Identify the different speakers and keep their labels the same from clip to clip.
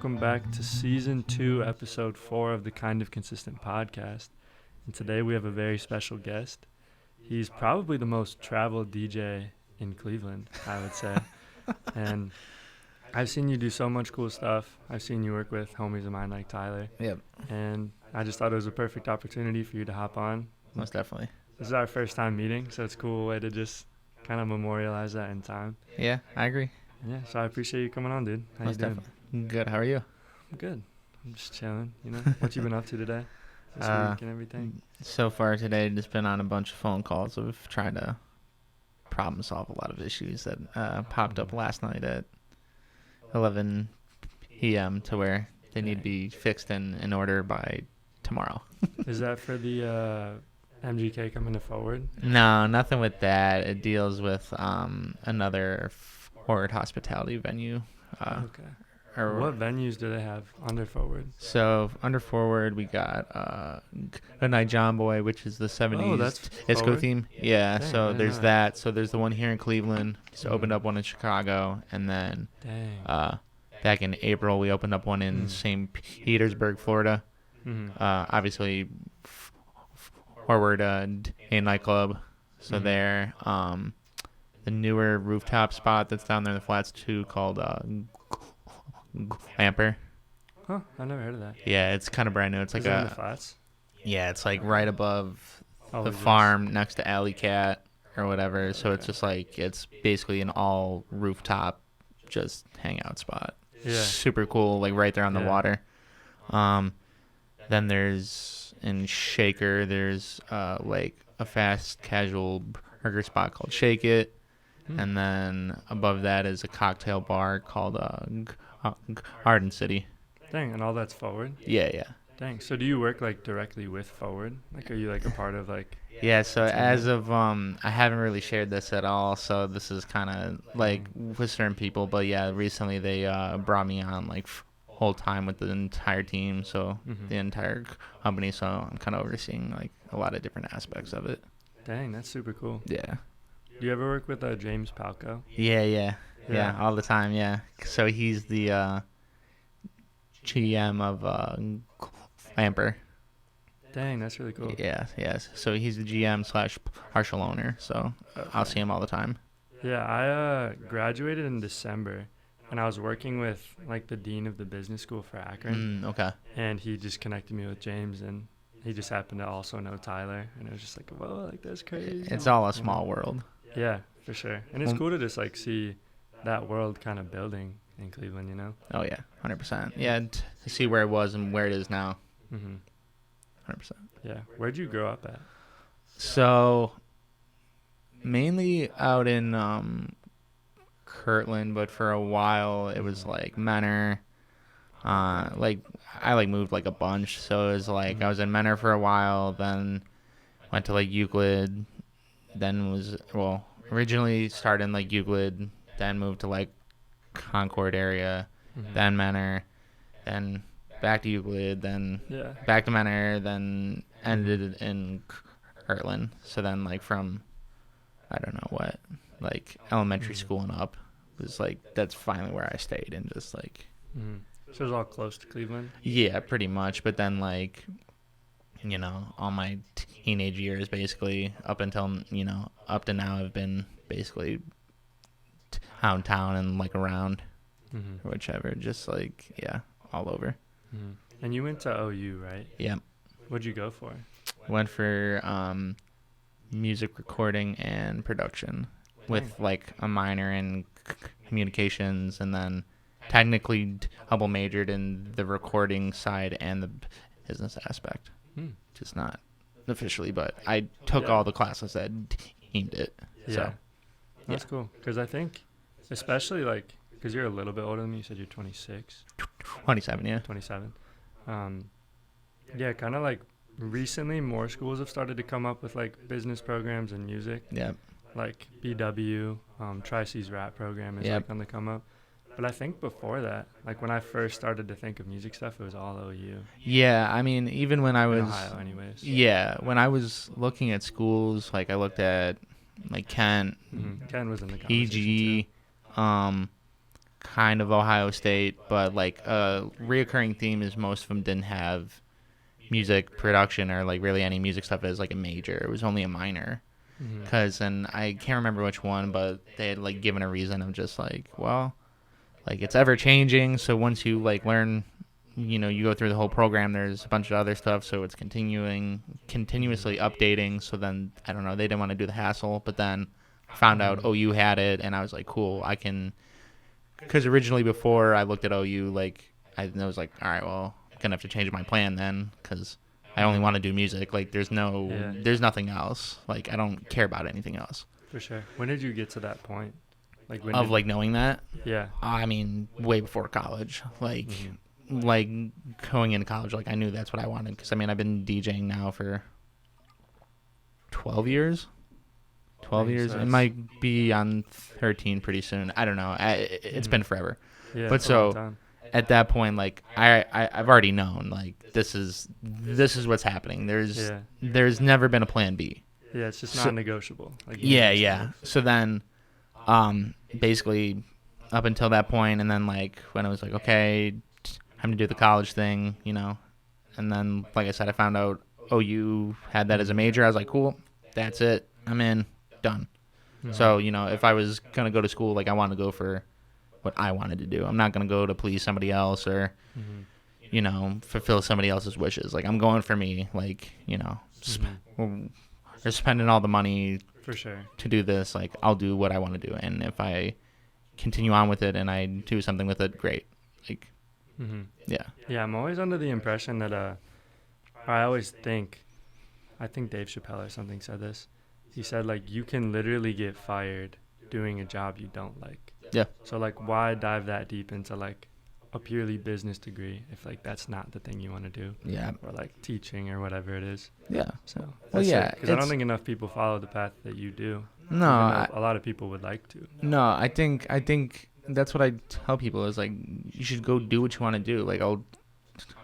Speaker 1: welcome back to Season 2, Episode 4 of the Kind of Consistent podcast. And today we have a very special guest. He's probably the most traveled DJ in Cleveland, I would say. And I've seen you do so much cool stuff. I've seen you work with homies of mine like Tyler.
Speaker 2: Yep.
Speaker 1: And I just thought it was a perfect opportunity for you to hop on.
Speaker 2: Most definitely.
Speaker 1: This is our first time meeting, so it's a cool way to just kind of memorialize that in time.
Speaker 2: Yeah, I agree.
Speaker 1: Yeah, so I appreciate you coming on, dude. How
Speaker 2: Most
Speaker 1: you doing?
Speaker 2: definitely. Good. How are you?
Speaker 1: I'm good. I'm just chilling, you know. What you been up to today? This week and everything?
Speaker 2: So far today, just been on a bunch of phone calls of trying to problem solve a lot of issues that popped up last night at 11 p.m. to where they need to be fixed in order by tomorrow.
Speaker 1: Is that for the MGK coming to Forward?
Speaker 2: No, nothing with that. It deals with another Forward hospitality venue.
Speaker 1: Okay.
Speaker 2: Or
Speaker 1: What venues do they have under Forward?
Speaker 2: So under Forward, we got Good Night John Boy, which is the 70s
Speaker 1: that's
Speaker 2: disco
Speaker 1: Forward?
Speaker 2: theme. Yeah,
Speaker 1: Dang, I
Speaker 2: so
Speaker 1: didn't
Speaker 2: there's
Speaker 1: know
Speaker 2: that. So there's the one here in Cleveland. Just opened
Speaker 1: Mhm.
Speaker 2: up one in Chicago, and then
Speaker 1: Dang.
Speaker 2: back in April we opened up one in St. Petersburg, Florida. Obviously, Forward a nightclub. So there, the newer rooftop spot that's down there in the flats too, called Glamper.
Speaker 1: Huh, I never heard of that.
Speaker 2: Yeah, it's kind of brand new. It's like
Speaker 1: Is it in the flats?
Speaker 2: yeah, it's like right above
Speaker 1: Oh,
Speaker 2: the
Speaker 1: is this-
Speaker 2: farm next to Alley Cat or whatever. So it's just like it's basically an all rooftop just hangout spot.
Speaker 1: Yeah.
Speaker 2: Super cool, like right there on the
Speaker 1: Yeah.
Speaker 2: water. Then there's in Shaker, there's like a fast casual burger spot called Shake It. And then above that is a cocktail bar called Garden City.
Speaker 1: Dang, and all that's Forward?
Speaker 2: Yeah.
Speaker 1: Dang, so do you work like directly with Forward? Like, are you like a part of like...
Speaker 2: Yeah, so as of, I haven't really shared this at all, so this is kind of like with certain people, but yeah, recently they brought me on like whole time with the entire team, so the entire company, so I'm kind of overseeing like a lot of different aspects of it.
Speaker 1: Dang, that's super cool.
Speaker 2: Yeah.
Speaker 1: Do you ever work with James Palco?
Speaker 2: Yeah,
Speaker 1: Yeah.
Speaker 2: all the time, yeah. So he's the GM of Lamper.
Speaker 1: Dang, that's really cool.
Speaker 2: Yes. So he's the GM / partial owner, so I'll see him all the time.
Speaker 1: Yeah, I graduated in December, and I was working with like the dean of the business school for Akron,
Speaker 2: Okay.
Speaker 1: and he just connected me with James, and he just happened to also know Tyler, and it was just like, whoa, like that's crazy.
Speaker 2: It's all a small world.
Speaker 1: Yeah, for sure. And it's cool to just like see that world kind of building in Cleveland, you know?
Speaker 2: Oh, yeah, 100%. Yeah, to see where it was and where it is now. 100%.
Speaker 1: Yeah. Where'd you grow up at?
Speaker 2: So, mainly out in Kirtland, but for a while it was like Menor. Like I like moved like a bunch, so it was like I was in Menor for a while, then went to like Euclid, then originally started in like Euclid, then moved to like Concord area, then Menor, then back to Euclid, then back to Menor, then ended in Kirtland. So then like from I don't know what, like elementary school and up was like that's finally where I stayed and just like
Speaker 1: So it was all close to Cleveland?
Speaker 2: yeah, pretty much. But then like all my teenage years basically up until up to now I've been basically downtown and like around whichever, just like all over.
Speaker 1: And you went to OU, right?
Speaker 2: Yeah.
Speaker 1: What'd you go for?
Speaker 2: Went for music recording and production with like a minor in communications, and then technically double majored in the recording side and the business aspect. Just not officially, but I took all the classes that deemed it.
Speaker 1: Yeah.
Speaker 2: So
Speaker 1: That's cool. Because I think, especially like, because you're a little bit older than me, you said you're 26.
Speaker 2: 27, yeah.
Speaker 1: 27. Yeah, kind of like recently more schools have started to come up with like business programs and music.
Speaker 2: Yeah.
Speaker 1: Like BW, Tri-C's rap program is like on the come up. But I think before that, like when I first started to think of music stuff, it was all OU.
Speaker 2: Yeah, I mean, even when I was
Speaker 1: in Ohio anyways.
Speaker 2: Yeah, when I was looking at schools, like I looked at like Kent,
Speaker 1: Ken was in the conversation
Speaker 2: PG, kind of Ohio State, but like a reoccurring theme is most of them didn't have music production or like really any music stuff as like a major. It was only a minor. And I can't remember which one, but they had like given a reason of just like, well, like it's ever changing. So once you like learn, you go through the whole program, there's a bunch of other stuff. So it's continuously updating. So then, I don't know, they didn't want to do the hassle, but then found out OU had it. And I was like, cool, I can, because originally before I looked at OU, like I was like, all right, well, I'm going to have to change my plan then because I only want to do music. Like there's nothing else. Like I don't care about anything else.
Speaker 1: For sure. When did you get to that point? Like
Speaker 2: Knowing that?
Speaker 1: Yeah.
Speaker 2: I mean, way before college. Like going into college, like I knew that's what I wanted. Because I mean, I've been DJing now for 12 years. 12 years. It might be on 13 pretty soon. I don't know. It's been forever.
Speaker 1: Yeah.
Speaker 2: But so at that point, like I've already known, like this is what's happening. There's never been a plan B.
Speaker 1: Yeah, it's just non-negotiable. Like,
Speaker 2: yeah. So then, basically, up until that point, and then like when I was like, okay, time to do the college thing, and then like I said, I found out OU had that as a major. I was like, cool, that's it. I'm in, done. So if I was gonna go to school, like I want to go for what I wanted to do. I'm not gonna go to please somebody else or fulfill somebody else's wishes. Like I'm going for me. Like or spending all the money
Speaker 1: for sure
Speaker 2: to do this. Like I'll do what I want to do, and if I continue on with it and I do something with it, great. Like yeah.
Speaker 1: I'm always under the impression that I think Dave Chappelle or something said this. He said like you can literally get fired doing a job you don't like.
Speaker 2: Yeah.
Speaker 1: So like why dive that deep into like a purely business degree if like that's not the thing you want to do?
Speaker 2: Yeah.
Speaker 1: Or like teaching or whatever it is.
Speaker 2: Yeah.
Speaker 1: So
Speaker 2: because
Speaker 1: I don't think enough people follow the path that you do.
Speaker 2: No,
Speaker 1: a lot of people would like to.
Speaker 2: No, I think that's what I tell people is like you should go do what you want to do. Like I'll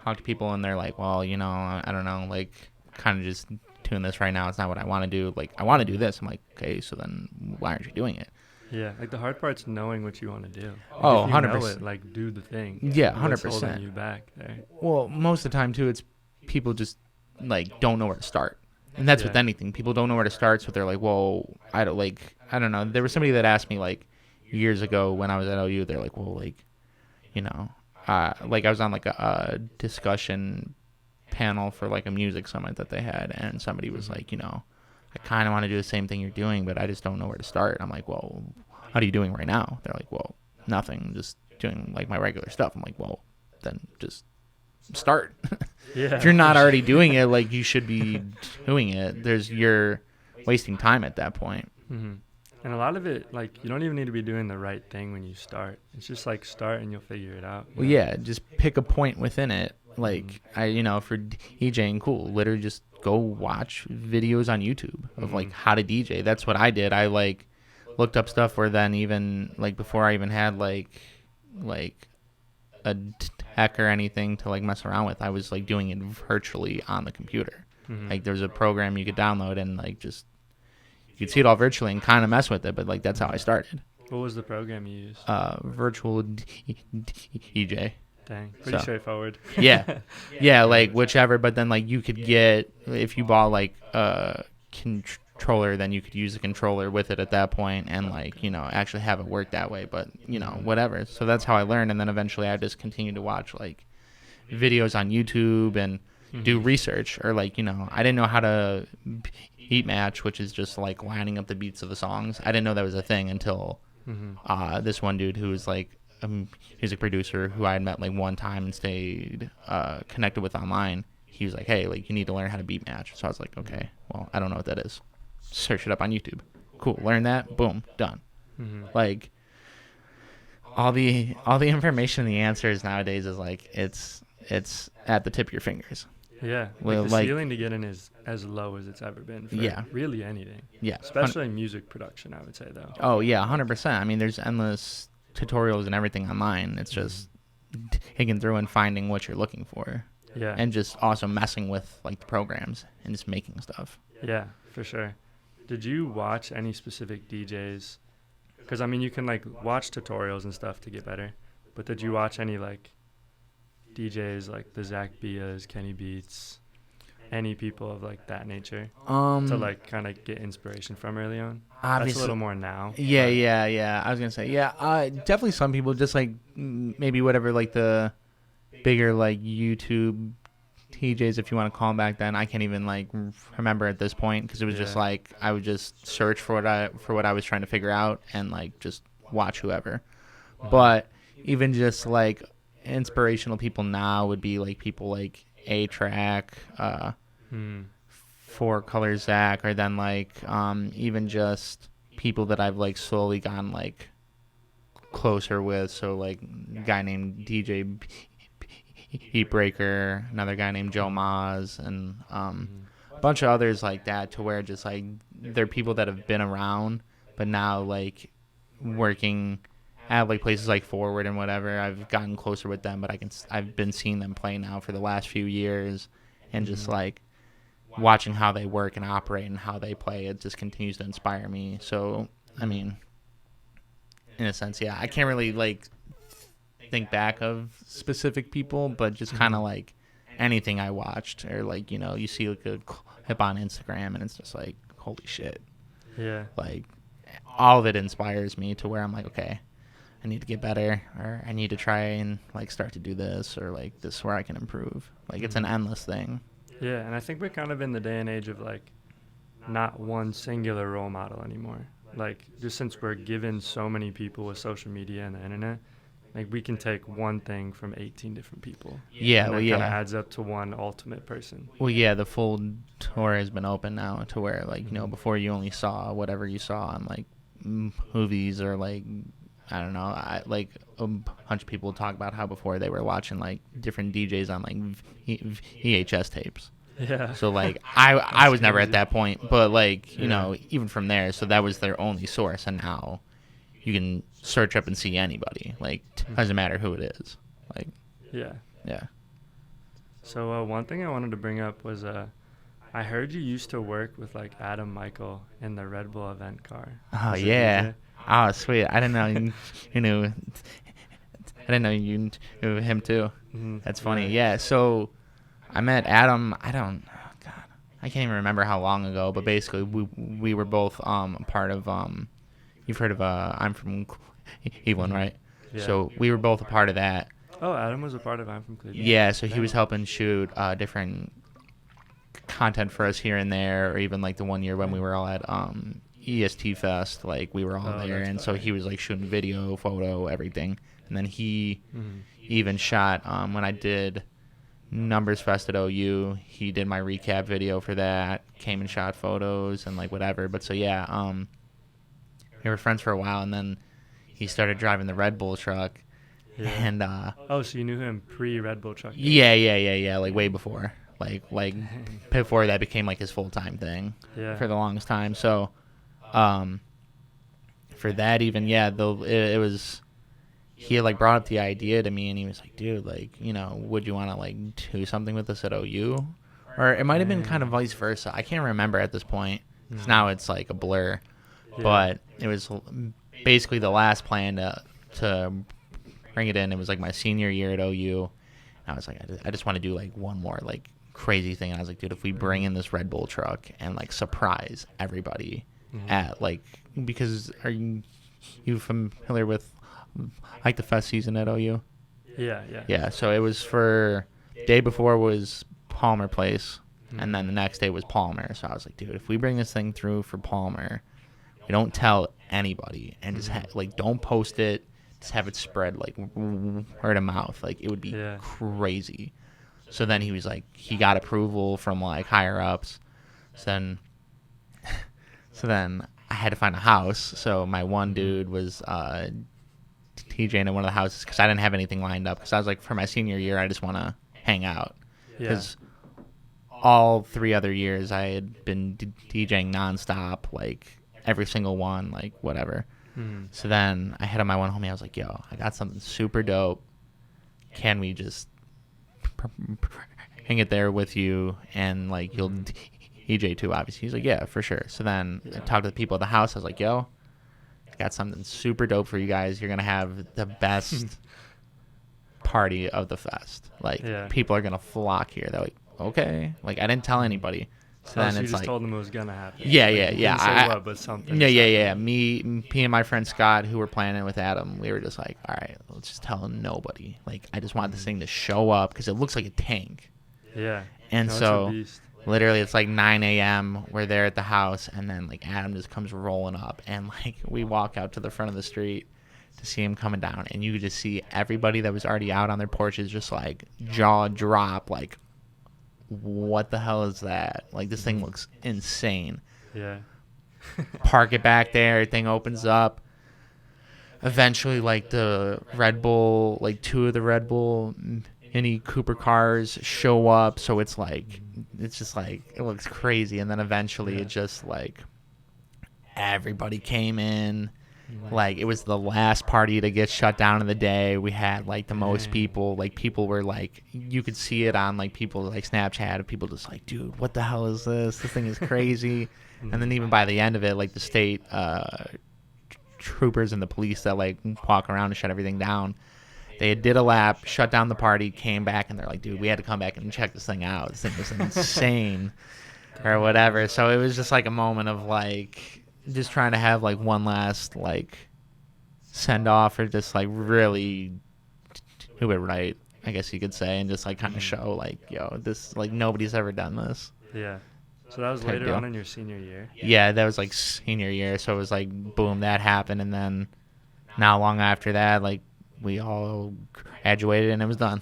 Speaker 2: talk to people and they're like, well, I don't know, like kind of just doing this right now. It's not what I want to do. Like I want to do this. I'm like, okay, so then why aren't you doing it?
Speaker 1: Yeah, like the hard part's knowing what you want to do. Like,
Speaker 2: oh,
Speaker 1: if you
Speaker 2: 100%.
Speaker 1: Know it, like do the thing.
Speaker 2: Yeah, 100%.
Speaker 1: What's holding you back there?
Speaker 2: Well, most of the time too, it's people just like don't know where to start, and that's with anything. People don't know where to start, so they're like, well, I don't know. There was somebody that asked me like years ago when I was at OU. They're like, well, like, like I was on like a discussion panel for like a music summit that they had, and somebody was like, I kind of want to do the same thing you're doing, but I just don't know where to start. I'm like, well, what are you doing right now? They're like, well, nothing, just doing like my regular stuff. I'm like, well, then just start.
Speaker 1: Yeah.
Speaker 2: If you're not already doing it, like you should be doing it. You're wasting time at that point.
Speaker 1: Mm-hmm. And a lot of it, like you don't even need to be doing the right thing when you start. It's just like start and you'll figure it out.
Speaker 2: Well, yeah, just pick a point within it. Like for DJing, cool. Literally just go watch videos on YouTube of like how to DJ. That's what I did. I like looked up stuff where then even like before I even had like a tech or anything to like mess around with, I was like doing it virtually on the computer. Like there's a program you could download and like just you could see it all virtually and kind of mess with it. But like that's how I started.
Speaker 1: What was the program you used?
Speaker 2: Virtual DJ.
Speaker 1: Dang, pretty straightforward.
Speaker 2: Yeah, like whichever. But then like you could get, if you bought like a controller, then you could use the controller with it at that point and like actually have it work that way. But whatever. So that's how I learned, and then eventually I just continued to watch like videos on YouTube and do research, or like I didn't know how to beat match, which is just like lining up the beats of the songs. I didn't know that was a thing until this one dude who was like a music producer who I had met like one time and stayed connected with online. He was like, hey, like you need to learn how to beat match. So I was like, okay, well, I don't know what that is. Search it up on YouTube. Cool, learn that, boom, done. Like all the information and the answers nowadays is like it's at the tip of your fingers.
Speaker 1: Yeah,
Speaker 2: Well,
Speaker 1: the
Speaker 2: like-
Speaker 1: ceiling to get in is as low as it's ever been for really anything.
Speaker 2: Yeah,
Speaker 1: Especially music production, I would say, though.
Speaker 2: Oh yeah, 100%. I mean, there's endless tutorials and everything online. It's just digging through and finding what you're looking for.
Speaker 1: Yeah.
Speaker 2: And just also messing with like the programs and just making stuff.
Speaker 1: Yeah, for sure. Did you watch any specific DJs? Because I mean, you can like watch tutorials and stuff to get better. But did you watch any like DJs like the Zach Bias, Kenny Beats, any people of like that nature to like kind of get inspiration from early on? That's a
Speaker 2: Obviously,
Speaker 1: little more now.
Speaker 2: yeah,
Speaker 1: but-
Speaker 2: yeah. I was gonna say, yeah, definitely some people just like maybe whatever like the bigger like YouTube TJs, if you want to call them back then. I can't even like remember at this point because it was just
Speaker 1: Yeah.
Speaker 2: like I would just search for what I was trying to figure out and like just watch whoever. But even just like inspirational people now would be like people like A-Track, Four Color Zach, or then like even just people that I've like slowly gotten like closer with. So like a guy named DJ Heatbreaker, another guy named Joe Maz, and a bunch of others like that, to where just like they're people that have been around but now like working at like places like Forward and whatever. I've gotten closer with them, but I've been seeing them play now for the last few years, and just like watching how they work and operate and how they play, it just continues to inspire me. So I mean, in a sense, yeah, I can't really like think back of specific people, but just kind of like anything I watched, or like, you know, you see like a clip on Instagram and it's just like, holy shit.
Speaker 1: Yeah.
Speaker 2: Like all of it inspires me to where I'm like, okay, I need to get better, or I need to try and like start to do this, or like this is where I can improve. Like it's an endless thing.
Speaker 1: Yeah, and I think we're kind of in the day and age of like not one singular role model anymore. Like just since we're given so many people with social media and the internet, like we can take one thing from 18 different people.
Speaker 2: Yeah,
Speaker 1: and
Speaker 2: well,
Speaker 1: that kind
Speaker 2: yeah.
Speaker 1: of adds up to one ultimate person.
Speaker 2: Well, yeah, the full tour has been open now, to where like, you know, before you only saw whatever you saw on like movies, or like, I don't know, like a bunch of people talk about how before they were watching like different DJs on like VHS tapes.
Speaker 1: Yeah.
Speaker 2: So like I was never at
Speaker 1: crazy.
Speaker 2: that point, but like, you
Speaker 1: Yeah.
Speaker 2: know, even from there, so that was their only source, and now you can search up and see anybody. Like doesn't matter who it is. Like
Speaker 1: Yeah.
Speaker 2: yeah.
Speaker 1: So one thing I wanted to bring up was I heard you used to work with like Adam Michael in the Red Bull event car.
Speaker 2: Oh
Speaker 1: as a
Speaker 2: yeah.
Speaker 1: DJ.
Speaker 2: Oh sweet. I didn't know you knew. I didn't know you knew him too.
Speaker 1: Mhm.
Speaker 2: That's funny. Yeah. So I met Adam. God, I can't even remember how long ago. But basically, we were both part of You've heard of I'm from Cleveland, right?
Speaker 1: Yeah.
Speaker 2: So we were both a part of that.
Speaker 1: Oh, Adam was a part of I'm from Cleveland.
Speaker 2: Yeah. So he was helping shoot different content for us here and there, or even like the one year when we were all at EST Fest, like we were all
Speaker 1: Oh,
Speaker 2: there,
Speaker 1: that's
Speaker 2: and so
Speaker 1: fire.
Speaker 2: he was like shooting video, photo, everything. And then he
Speaker 1: Mhm.
Speaker 2: even shot when I did Numbers Fest at OU, he did my recap video for that, came and shot photos and like whatever. But so yeah, we were friends for a while, and then he started driving the Red Bull truck.
Speaker 1: Yeah.
Speaker 2: And
Speaker 1: Oh, so you knew him pre-Red Bull truck?
Speaker 2: yeah, like way before, like before that became like his full-time thing.
Speaker 1: Yeah.
Speaker 2: For the longest time. So for that, even, yeah, though it was, he had like brought up the idea to me, and he was like, dude, like, you know, would you want to like do something with us at OU? Or it might have been kind of vice versa. I can't remember at this point, 'cause now it's like a blur.
Speaker 1: Yeah.
Speaker 2: But it was basically the last plan to bring it in. It was like my senior year at OU. And I was like, I just want to do like one more like crazy thing. And I was like, dude, if we bring in this Red Bull truck and like surprise everybody at like, because are you familiar with like the fest season at OU?
Speaker 1: Yeah.
Speaker 2: Yeah, so it was for, day before was Palmer Place, and then the next day was Palmer. So I was like, dude, if we bring this thing through for Palmer, we don't tell anybody, and just like don't post it, just have it spread like word of mouth. Like it would be
Speaker 1: Yeah.
Speaker 2: crazy. So then he was like, he got approval from like higher ups. So then I had to find a house. So my one dude was TJing at one of the houses, because I didn't have anything lined up. Because I was like, for my senior year, I just want to hang out.
Speaker 1: Yeah.
Speaker 2: Because all 3 other years I had been DJing nonstop, like every single one, like whatever.
Speaker 1: Mhm.
Speaker 2: So then I had on my one homie. I was like, yo, I got something super dope. Can we just hang it there with you, and like you'll DJ too, obviously. He's like, yeah, for sure. So then I talked to the people at the house. I was like, yo, got something super dope for you guys. You're gonna have the best party of the fest. Like, people are gonna flock here. They're like, okay. Like, I didn't tell anybody. So then
Speaker 1: so you
Speaker 2: it's
Speaker 1: just
Speaker 2: like,
Speaker 1: told them it was gonna happen.
Speaker 2: yeah,
Speaker 1: Like,
Speaker 2: yeah,
Speaker 1: you
Speaker 2: yeah.
Speaker 1: didn't say what, but something.
Speaker 2: Yeah. Me and my friend Scott, who were planning with Adam, we were just like, all right, let's just tell nobody. Like, I just want this thing to show up because it looks like a tank.
Speaker 1: Yeah.
Speaker 2: And
Speaker 1: No, it's a
Speaker 2: so
Speaker 1: beast.
Speaker 2: literally it's like 9 a.m. We're there at the house, and then like Adam just comes rolling up, and like we walk out to the front of the street to see him coming down, and you could just see everybody that was already out on their porches just like jaw drop, like, what the hell is that? Like, this thing looks insane.
Speaker 1: Yeah.
Speaker 2: Park it back there, everything opens up. Eventually, like, the Red Bull, like 2 of the Red Bull Mini Cooper cars show up, so it's just like, it looks crazy. And then eventually it just like everybody came in. Like, it was the last party to get shut down of the day. We had like the most people. Like, people were like, you could see it on like people like Snapchat of people just like, dude, what the hell is this? This thing is crazy. And then even by the end of it, like the state troopers and the police that like walk around and shut everything down, they did a lap, shut down the party, came back, and they're like, dude, we had to come back and check this thing out. This thing was insane or whatever. So it was just like a moment of like just trying to have like one last like send off, or just like really do it right, I guess you could say, and just like kind of show like, yo, this, like, nobody's ever done this.
Speaker 1: Yeah. So that was
Speaker 2: Type
Speaker 1: later
Speaker 2: deal.
Speaker 1: on in your senior year?
Speaker 2: Yeah, that was like senior year. So it was like, boom, that happened. And then not long after that, like, we all graduated and it was done.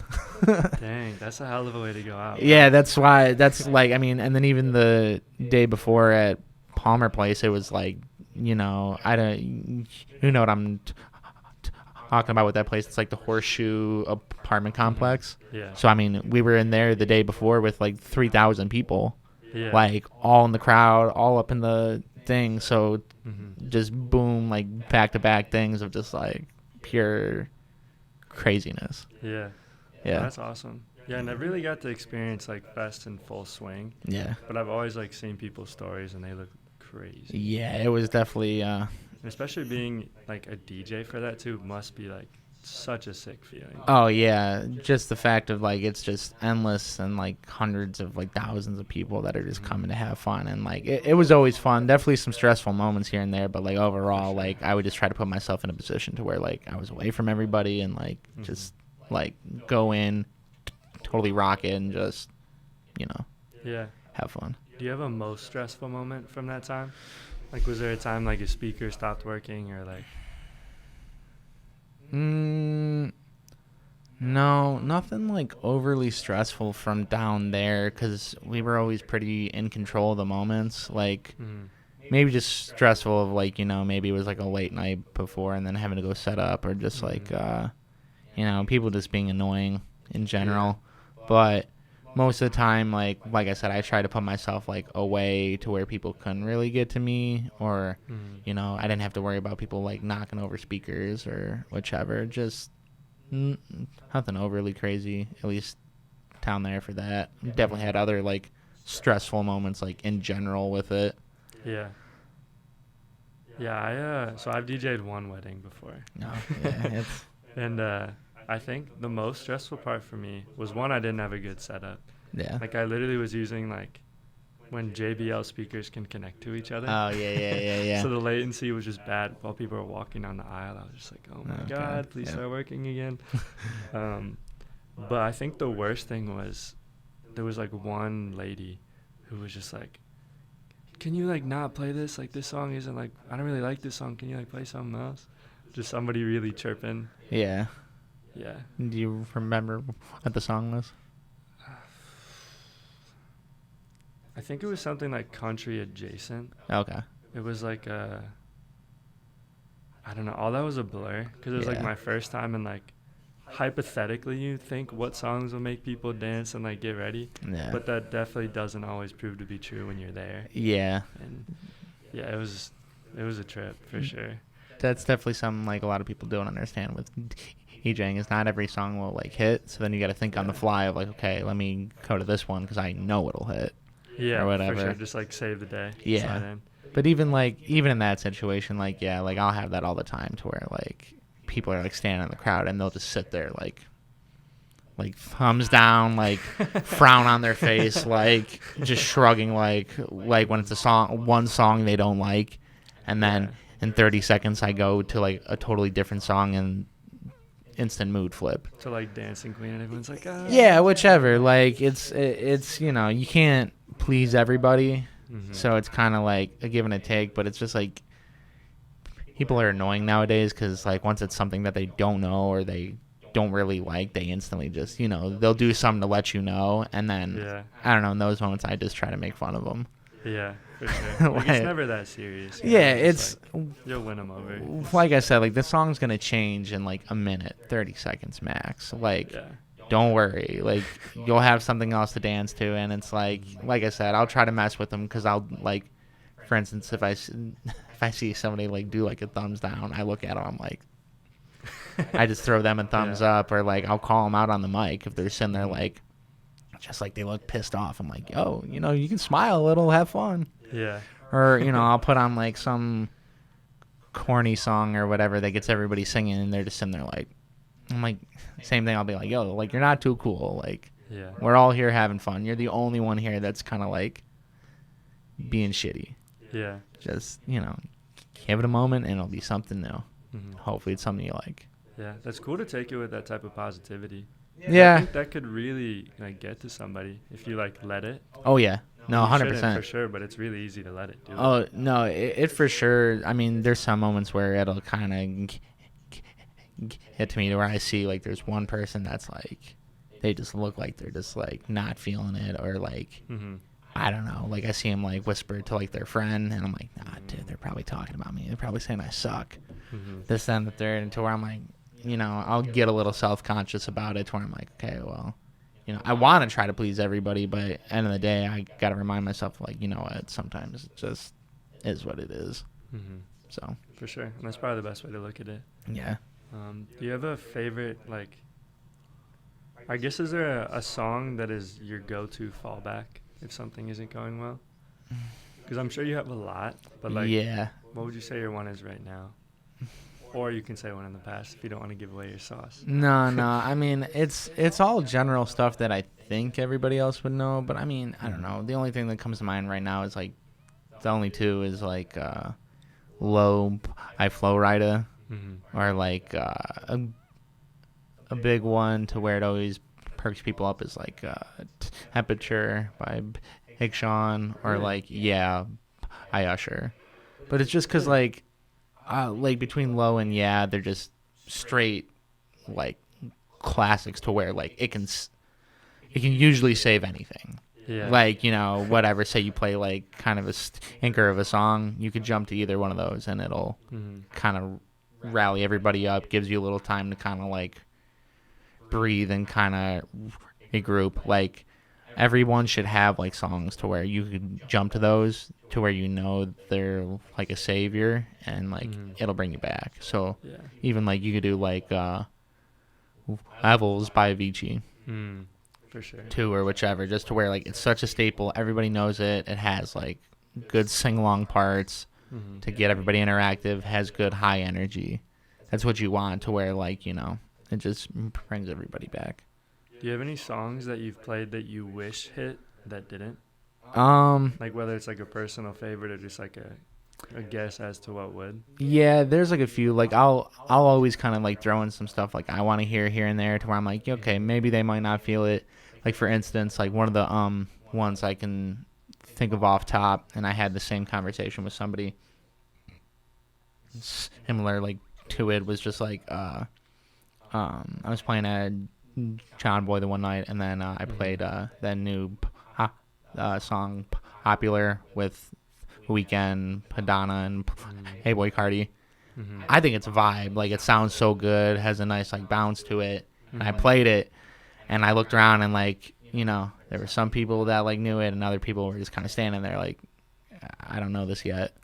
Speaker 1: Dang, that's a hell of a way to go out.
Speaker 2: Yeah, that's why, that's like, I mean, and then even the day before at Palmer Place, it was like, you know, you know what I'm talking about with that place. It's like the Horseshoe apartment complex.
Speaker 1: Yeah.
Speaker 2: So, I mean, we were in there the day before with like 3,000 people.
Speaker 1: Yeah.
Speaker 2: Like, all in the crowd, all up in the thing. So just boom, like back-to-back things of just like pure craziness.
Speaker 1: Yeah.
Speaker 2: Yeah.
Speaker 1: That's awesome. Yeah, I never really got to experience like fest in full swing.
Speaker 2: Yeah.
Speaker 1: But I've always like seen people's stories and they look crazy.
Speaker 2: Yeah, it was definitely
Speaker 1: And especially being like a DJ for that too must be like such a sick feeling.
Speaker 2: oh yeah, just the fact of like, it's just endless, and like hundreds of like thousands of people that are just coming to have fun. And like it was always fun. Definitely some stressful moments here and there, but like overall, like I would just try to put myself in a position to where like I was away from everybody and like just like go in, totally rock it, and just, you know,
Speaker 1: Yeah.
Speaker 2: have fun.
Speaker 1: Do you have a most stressful moment from that time? Like, was there a time like a speaker stopped working or like?
Speaker 2: No, nothing like overly stressful from down there, because we were always pretty in control of the moments. Like, maybe just stressful of like, you know, maybe it was like a late night before and then having to go set up, or just like, you know, people just being annoying in general. But most of the time, like I said, I try to put myself like away to where people couldn't really get to me, or you know, I didn't have to worry about people like knocking over speakers or whichever. Just nothing overly crazy, at least down there for that. Definitely had other like stressful moments like in general with it.
Speaker 1: Yeah. Yeah, so I've DJ'd one wedding before.
Speaker 2: No, yeah, it's
Speaker 1: And I think the most stressful part for me was, one, I didn't have a good setup.
Speaker 2: yeah.
Speaker 1: Like, I literally was using like when JBL speakers can connect to each other.
Speaker 2: Oh yeah.
Speaker 1: So the latency was just bad while people were walking down the aisle. I was just like, oh my
Speaker 2: Okay,
Speaker 1: God, please
Speaker 2: yeah.
Speaker 1: start working again. But I think the worst thing was there was like one lady who was just like, can you like not play this? Like, this song isn't like, I don't really like this song. Can you like play something else? Just somebody really chirping.
Speaker 2: Yeah.
Speaker 1: Yeah.
Speaker 2: Do you remember what the song was?
Speaker 1: I think it was something like country adjacent.
Speaker 2: Okay.
Speaker 1: It was like I don't know. All that was a blur because it was like
Speaker 2: Yeah.
Speaker 1: my first time, and like hypothetically you think what songs will make people dance and like get ready,
Speaker 2: Yeah.
Speaker 1: but that definitely doesn't always prove to be true when you're there.
Speaker 2: Yeah.
Speaker 1: And yeah, it was a trip for sure.
Speaker 2: That's definitely something like a lot of people don't understand with DJing, is not every song will like hit. So then you got to think on the fly of like, okay, let me go to this one because I know it'll hit.
Speaker 1: Yeah,
Speaker 2: or whatever.
Speaker 1: for sure. Just like save the day.
Speaker 2: Yeah.
Speaker 1: Slide in.
Speaker 2: But even in that situation, like, yeah, like I'll have that all the time to where like people are like standing in the crowd and they'll just sit there like thumbs down, like frown on their face, like just shrugging, like when it's one song they don't like, and then in 30 seconds I go to like a totally different song and instant mood flip.
Speaker 1: To like Dancing Queen and everyone's like, ah.
Speaker 2: Yeah, whichever. Like it's you can't please everybody, so it's kind of like a give and a take. But it's just like people are annoying nowadays because like once it's something that they don't know or they don't really like, they instantly just they'll do something to let you know, and then I don't know, in those moments I just try to make fun of them.
Speaker 1: Yeah, for sure. Like, it's never that serious.
Speaker 2: Yeah, it's
Speaker 1: like, you'll win them over.
Speaker 2: Like I said, like the song's gonna change in like a minute, 30 seconds max. Like, don't worry. Like you'll have something else to dance to, and it's like I said, I'll try to mess with them because I'll like, for instance, if I see somebody like do like a thumbs down, I look at them, I'm like, I just throw them a thumbs up, or like I'll call them out on the mic if they're sitting there like just like they look pissed off. I'm like, yo, you can smile a little, have fun.
Speaker 1: Yeah.
Speaker 2: Or I'll put on like some corny song or whatever that gets everybody singing, and they're just sitting there like, I'm like, same thing. I'll be like, yo, like you're not too cool. Like, we're all here having fun. You're the only one here that's kind of like being shitty.
Speaker 1: Yeah.
Speaker 2: Just give it a moment, and it'll be something new. Hopefully, it's something you like.
Speaker 1: Yeah, that's cool to take it with that type of positivity.
Speaker 2: Yeah.
Speaker 1: I think that could really like get to somebody if you like let it.
Speaker 2: Oh yeah. No, 100%.
Speaker 1: For sure, but it's really easy to let it do.
Speaker 2: Oh no, it for sure. I mean, there's some moments where it'll kind of get to me to where I see like there's one person that's like they just look like they're just like not feeling it, or like I don't know, like I see them like whisper to like their friend, and I'm like, nah, dude, they're probably talking about me. They're probably saying I suck. This, then, the third, and to where I'm like, I'll get a little self-conscious about it, to where I'm like, okay, well, I want to try to please everybody, but at the end of the day, I got to remind myself, like, you know what, sometimes it just is what it is. So.
Speaker 1: For sure. And that's probably the best way to look at it.
Speaker 2: Yeah.
Speaker 1: Do you have a favorite, like, I guess, is there a song that is your go-to fallback if something isn't going well? Because I'm sure you have a lot, but, like, what would you say your one is right now? Or you can say one in the past if you don't want to give away your sauce.
Speaker 2: No. I mean, it's all general stuff that I think everybody else would know. But, I mean, I don't know. The only thing that comes to mind right now is, like, the only two is, like, Low I Flow Rida. Or, like, a big one to where it always perks people up is, like, Temperature by Big Sean. Or, like, I Usher. But it's just because, like between Low and they're just straight like classics to where like it can usually save anything. Yeah. Like, whatever. Say you play like kind of a stinker of a song, you could jump to either one of those and it'll kind of rally everybody up, gives you a little time to kind of like breathe and kind of regroup. Like everyone should have like songs to where you could jump to those to where they're like a savior and like it'll bring you back. So even like you could do like Levels by Avicii.
Speaker 1: For sure.
Speaker 2: Too, or whichever, just to where like it's such a staple, everybody knows it. It has like good sing-along parts to get everybody interactive, has good high energy. That's what you want, to where like, it just brings everybody back.
Speaker 1: Do you have any songs that you've played that you wish hit that didn't? Like whether it's like a personal favorite or just like a guess as to what would?
Speaker 2: Yeah, there's like a few. Like I'll always kind of like throw in some stuff like I want to hear here and there, to where I'm like, okay, maybe they might not feel it. Like for instance, like one of the ones I can think of off top, and I had the same conversation with somebody similar like to it, was just like I was playing a John Boy the one night, and then I played that new song Popular with Weeknd, Madonna, and Hey Boy Cardi. I think it's a vibe. Like it sounds so good, has a nice like bounce to it. And I played it, and I looked around, and like there were some people that like knew it, and other people were just kind of standing there like, I don't know this yet,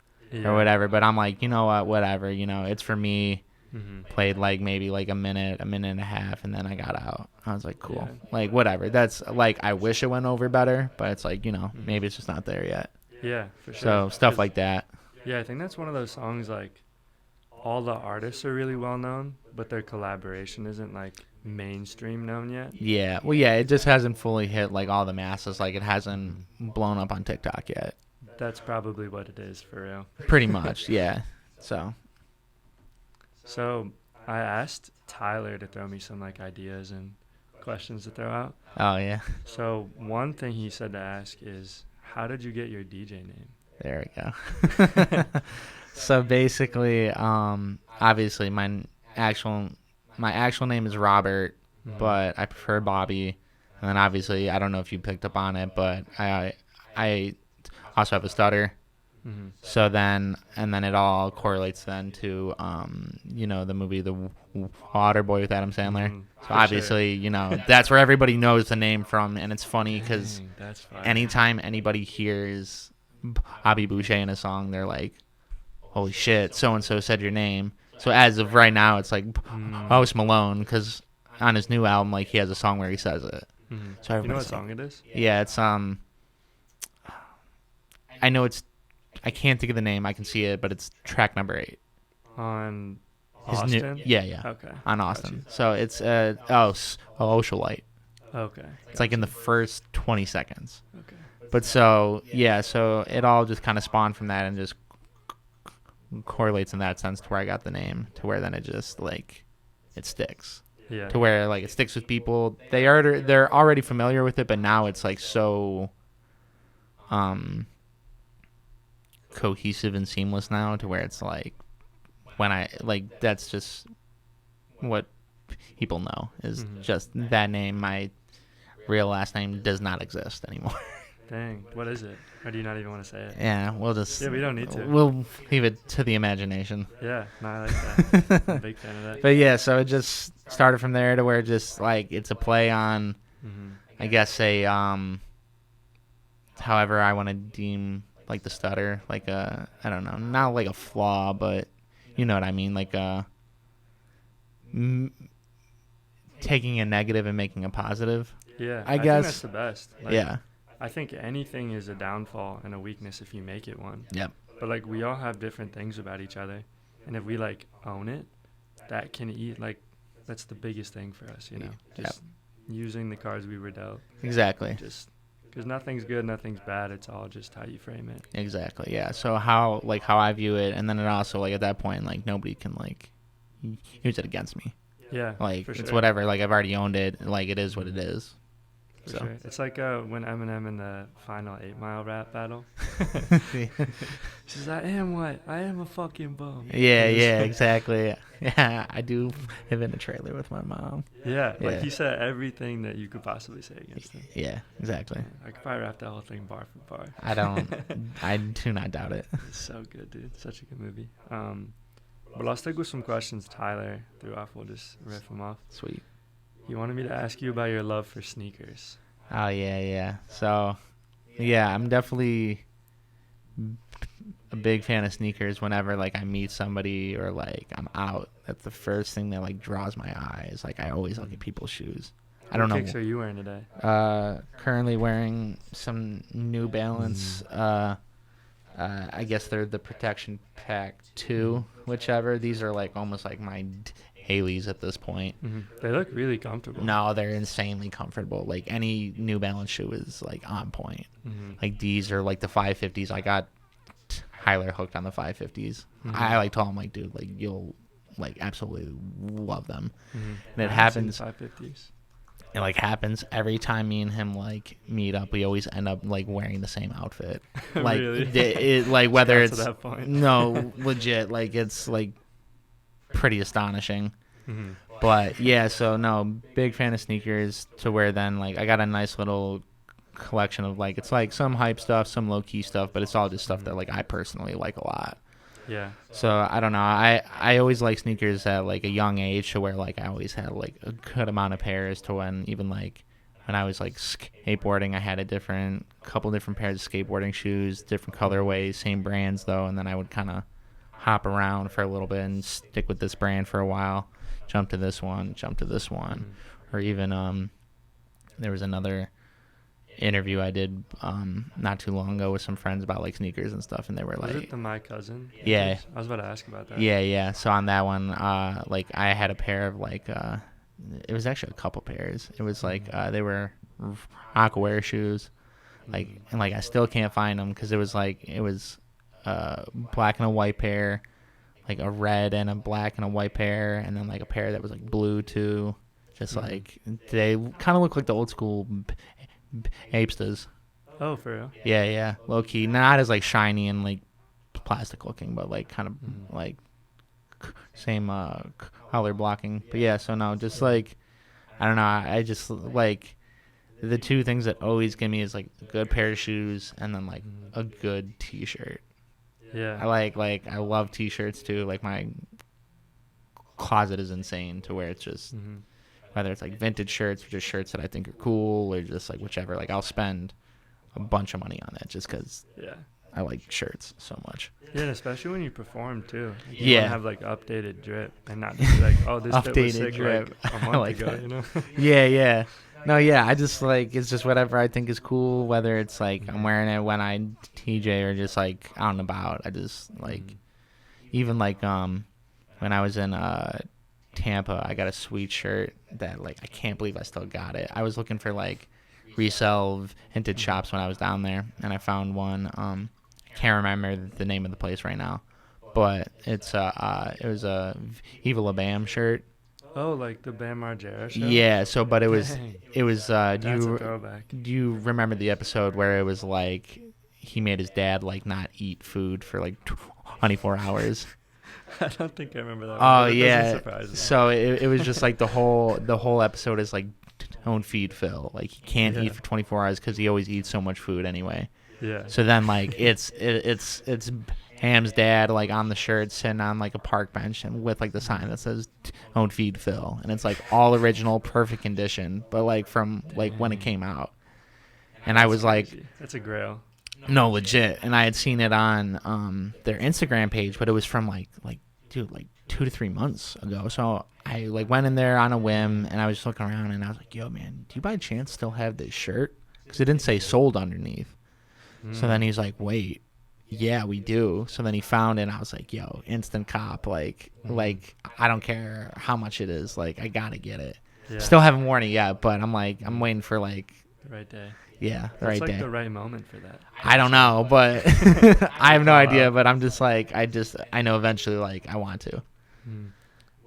Speaker 2: or whatever. But I'm like, you know what, whatever. It's for me. Played like maybe like a minute and a half, and then I got out. I was like, cool. Like whatever. That's like, I wish it went over better, but it's like, maybe it's just not there yet.
Speaker 1: Yeah, for sure.
Speaker 2: So stuff like that.
Speaker 1: Yeah, I think that's one of those songs like all the artists are really well known, but their collaboration isn't like mainstream known yet.
Speaker 2: Yeah. Well, yeah, it just hasn't fully hit like all the masses. Like it hasn't blown up on TikTok yet.
Speaker 1: That's probably what it is for real.
Speaker 2: Pretty much, yeah. So
Speaker 1: I asked Tyler to throw me some like ideas and questions to throw out.
Speaker 2: oh yeah.
Speaker 1: So one thing he said to ask is, how did you get your DJ name?
Speaker 2: There we go. So basically, obviously my actual name is Robert, but I prefer Bobby. And then obviously, I don't know if you picked up on it, but I also have a stutter.
Speaker 1: Mm-hmm.
Speaker 2: So then, and then it all correlates then to, the movie The Waterboy with Adam Sandler. So obviously, that's where everybody knows the name from. And it's funny because anytime anybody hears Bobby Booshay in a song, they're like, holy shit, so-and-so said your name. So as of right now, it's like Post Malone, because on his new album, like he has a song where he says it.
Speaker 1: Mm-hmm.
Speaker 2: So
Speaker 1: you know what song it is?
Speaker 2: Yeah, it's I know it's, I can't think of the name. I can see it, but it's track number 8
Speaker 1: on
Speaker 2: his
Speaker 1: Austin.
Speaker 2: Yeah.
Speaker 1: Okay.
Speaker 2: On Austin. So it's Oceanite.
Speaker 1: Okay.
Speaker 2: It's like in the first 20 seconds.
Speaker 1: Okay.
Speaker 2: But so it all just kind of spawned from that and just correlates in that sense to where I got the name, to where then it just like it sticks.
Speaker 1: Yeah.
Speaker 2: To where like it sticks with people. They're already familiar with it, but now it's like so cohesive and seamless now, to where it's like when I like, that's just what people know is just that name. My real last name does not exist anymore.
Speaker 1: Dang, what is it? Or do you not even want to say it?
Speaker 2: Yeah, we
Speaker 1: don't need to.
Speaker 2: We'll leave it to the imagination.
Speaker 1: Yeah, no, I like that. I'm a big fan of that.
Speaker 2: But yeah, so it just started from there to where just like it's a play on, I guess however I want to deem like the stutter, like I don't know, not like a flaw, but you know what I mean, like taking a negative and making a positive.
Speaker 1: Yeah,
Speaker 2: I guess
Speaker 1: think that's the best. Like,
Speaker 2: yeah.
Speaker 1: I think anything is a downfall and a weakness if you make it one.
Speaker 2: Yep.
Speaker 1: But like we all have different things about each other, and if we like own it, that can that's the biggest thing for us, Just using the cards we were dealt.
Speaker 2: Exactly.
Speaker 1: Just because nothing's good, nothing's bad. It's all just how you frame it.
Speaker 2: Exactly. Yeah. So how I view it, and then it also like at that point like nobody can like use it against me.
Speaker 1: Yeah.
Speaker 2: Like
Speaker 1: for
Speaker 2: it's
Speaker 1: sure.
Speaker 2: Whatever. Like I've already owned it. Like it is what it is.
Speaker 1: For sure. It's like when Eminem in the final 8 Mile rap battle. He says, I am a fucking bum.
Speaker 2: Yeah, exactly. Yeah, I do live in a trailer with my mom.
Speaker 1: Yeah, like he said everything that you could possibly say against him.
Speaker 2: Yeah, exactly.
Speaker 1: I could probably rap that whole thing bar for bar.
Speaker 2: I do not doubt it.
Speaker 1: It's so good, dude. Such a good movie. But I'll stick with some questions Tyler threw off. We'll just riff them off.
Speaker 2: Sweet.
Speaker 1: He wanted me to ask you about your love for sneakers.
Speaker 2: Oh, yeah. So, yeah, I'm definitely a big fan of sneakers. Whenever, like, I meet somebody or, like, I'm out, that's the first thing that, like, draws my eyes. Like, I always look at people's shoes. I don't know.
Speaker 1: What kicks are you wearing today?
Speaker 2: Currently wearing some New Balance. I guess they're the Protection Pack 2, whichever. These are, like, almost like my Haley's at this point.
Speaker 1: They look really comfortable.
Speaker 2: No, they're insanely comfortable. Like any New Balance shoe is like on point. Like these are like the 550s. I got Tyler hooked on the 550s. I like told him like, dude, like you'll like absolutely love them. And it happens.
Speaker 1: 550s.
Speaker 2: It like happens every time me and him like meet up. We always end up like wearing the same outfit. Like
Speaker 1: really?
Speaker 2: Like whether it's
Speaker 1: to that point.
Speaker 2: No, legit. Like it's like pretty astonishing. But yeah, so no, big fan of sneakers, to where then like I got a nice little collection of like, it's like some hype stuff, some low key stuff, but it's all just stuff that like I personally like a lot.
Speaker 1: Yeah.
Speaker 2: So I don't know, I always like sneakers at like a young age, to where like I always had like a good amount of pairs, to when even like when I was like skateboarding, I had a couple different pairs of skateboarding shoes, different colorways, same brands though, and then I would kind of hop around for a little bit and stick with this brand for a while, jump to this one, or even there was another interview I did not too long ago with some friends about like sneakers and stuff, and they were
Speaker 1: Was
Speaker 2: like,
Speaker 1: it the My Cousin?
Speaker 2: Yeah.
Speaker 1: Vintage? I was about to ask about that.
Speaker 2: yeah. So on that one, like I had a pair of like it was actually a couple pairs. It was like they were Aquawear shoes, like, and like I still can't find them because it was black and a white pair, like a red and a black and a white pair, and then like a pair that was like blue too. Just like they kind of look like the old school apestas.
Speaker 1: Oh, for real?
Speaker 2: Yeah, low key, not as like shiny and like plastic looking, but like kind of like same color blocking. But yeah, so no, just like I don't know. I just like the two things that always give me is like a good pair of shoes and then like a good T-shirt.
Speaker 1: Yeah.
Speaker 2: I love T-shirts too. Like my closet is insane to where it's just whether it's like vintage shirts or just shirts that I think are cool or just like whichever. Like I'll spend a bunch of money on it just because I like shirts so much.
Speaker 1: Yeah, and especially when you perform too. Like
Speaker 2: Yeah.
Speaker 1: want to have like updated drip and not just be like, oh, this fit was
Speaker 2: Updated
Speaker 1: sick
Speaker 2: drip.
Speaker 1: like a
Speaker 2: I
Speaker 1: month
Speaker 2: like
Speaker 1: ago,
Speaker 2: that.
Speaker 1: you know?
Speaker 2: Yeah. No, yeah, I just like it's just whatever I think is cool, whether it's like I'm wearing it when I TJ or just like out and about. I just like even like when I was in Tampa, I got a sweet shirt that like I can't believe I still got it. I was looking for like resell vintage shops when I was down there, and I found one. I can't remember the name of the place right now, but it was a Viva La Bam shirt.
Speaker 1: Oh, like the Bam Margera show?
Speaker 2: Yeah, so but it was
Speaker 1: Dang.
Speaker 2: do
Speaker 1: That's a throwback.
Speaker 2: you remember the episode where it was like he made his dad like not eat food for like 24 hours?
Speaker 1: I don't think I remember that one.
Speaker 2: Oh
Speaker 1: but it
Speaker 2: yeah.
Speaker 1: doesn't surprise me.
Speaker 2: So it was just like the whole episode is like don't feed Phil. Like he can't eat for 24 hours because he always eats so much food anyway.
Speaker 1: Yeah.
Speaker 2: So then like it's Ham's dad like on the shirt sitting on like a park bench and with like the sign that says don't feed Phil, and it's like all original, perfect condition, but like from like when it came out. And I was like,
Speaker 1: that's a grail.
Speaker 2: no, legit. And I had seen it on their Instagram page, but it was from like 2 to 3 months ago. So I like went in there on a whim, and I was just looking around, and I was like, yo man, do you by chance still have this shirt? Because it didn't say sold underneath. So then he's like, wait, yeah, we do. So then he found it, and I was like, yo, instant cop. Like I don't care how much it is. Like, I got to get it.
Speaker 1: Yeah.
Speaker 2: Still haven't worn it yet, but I'm waiting for like,
Speaker 1: the right day.
Speaker 2: yeah, the
Speaker 1: That's
Speaker 2: right
Speaker 1: like
Speaker 2: day.
Speaker 1: the right moment for that.
Speaker 2: I don't know, but I have no idea. But I'm just like, I know eventually, like, I want to.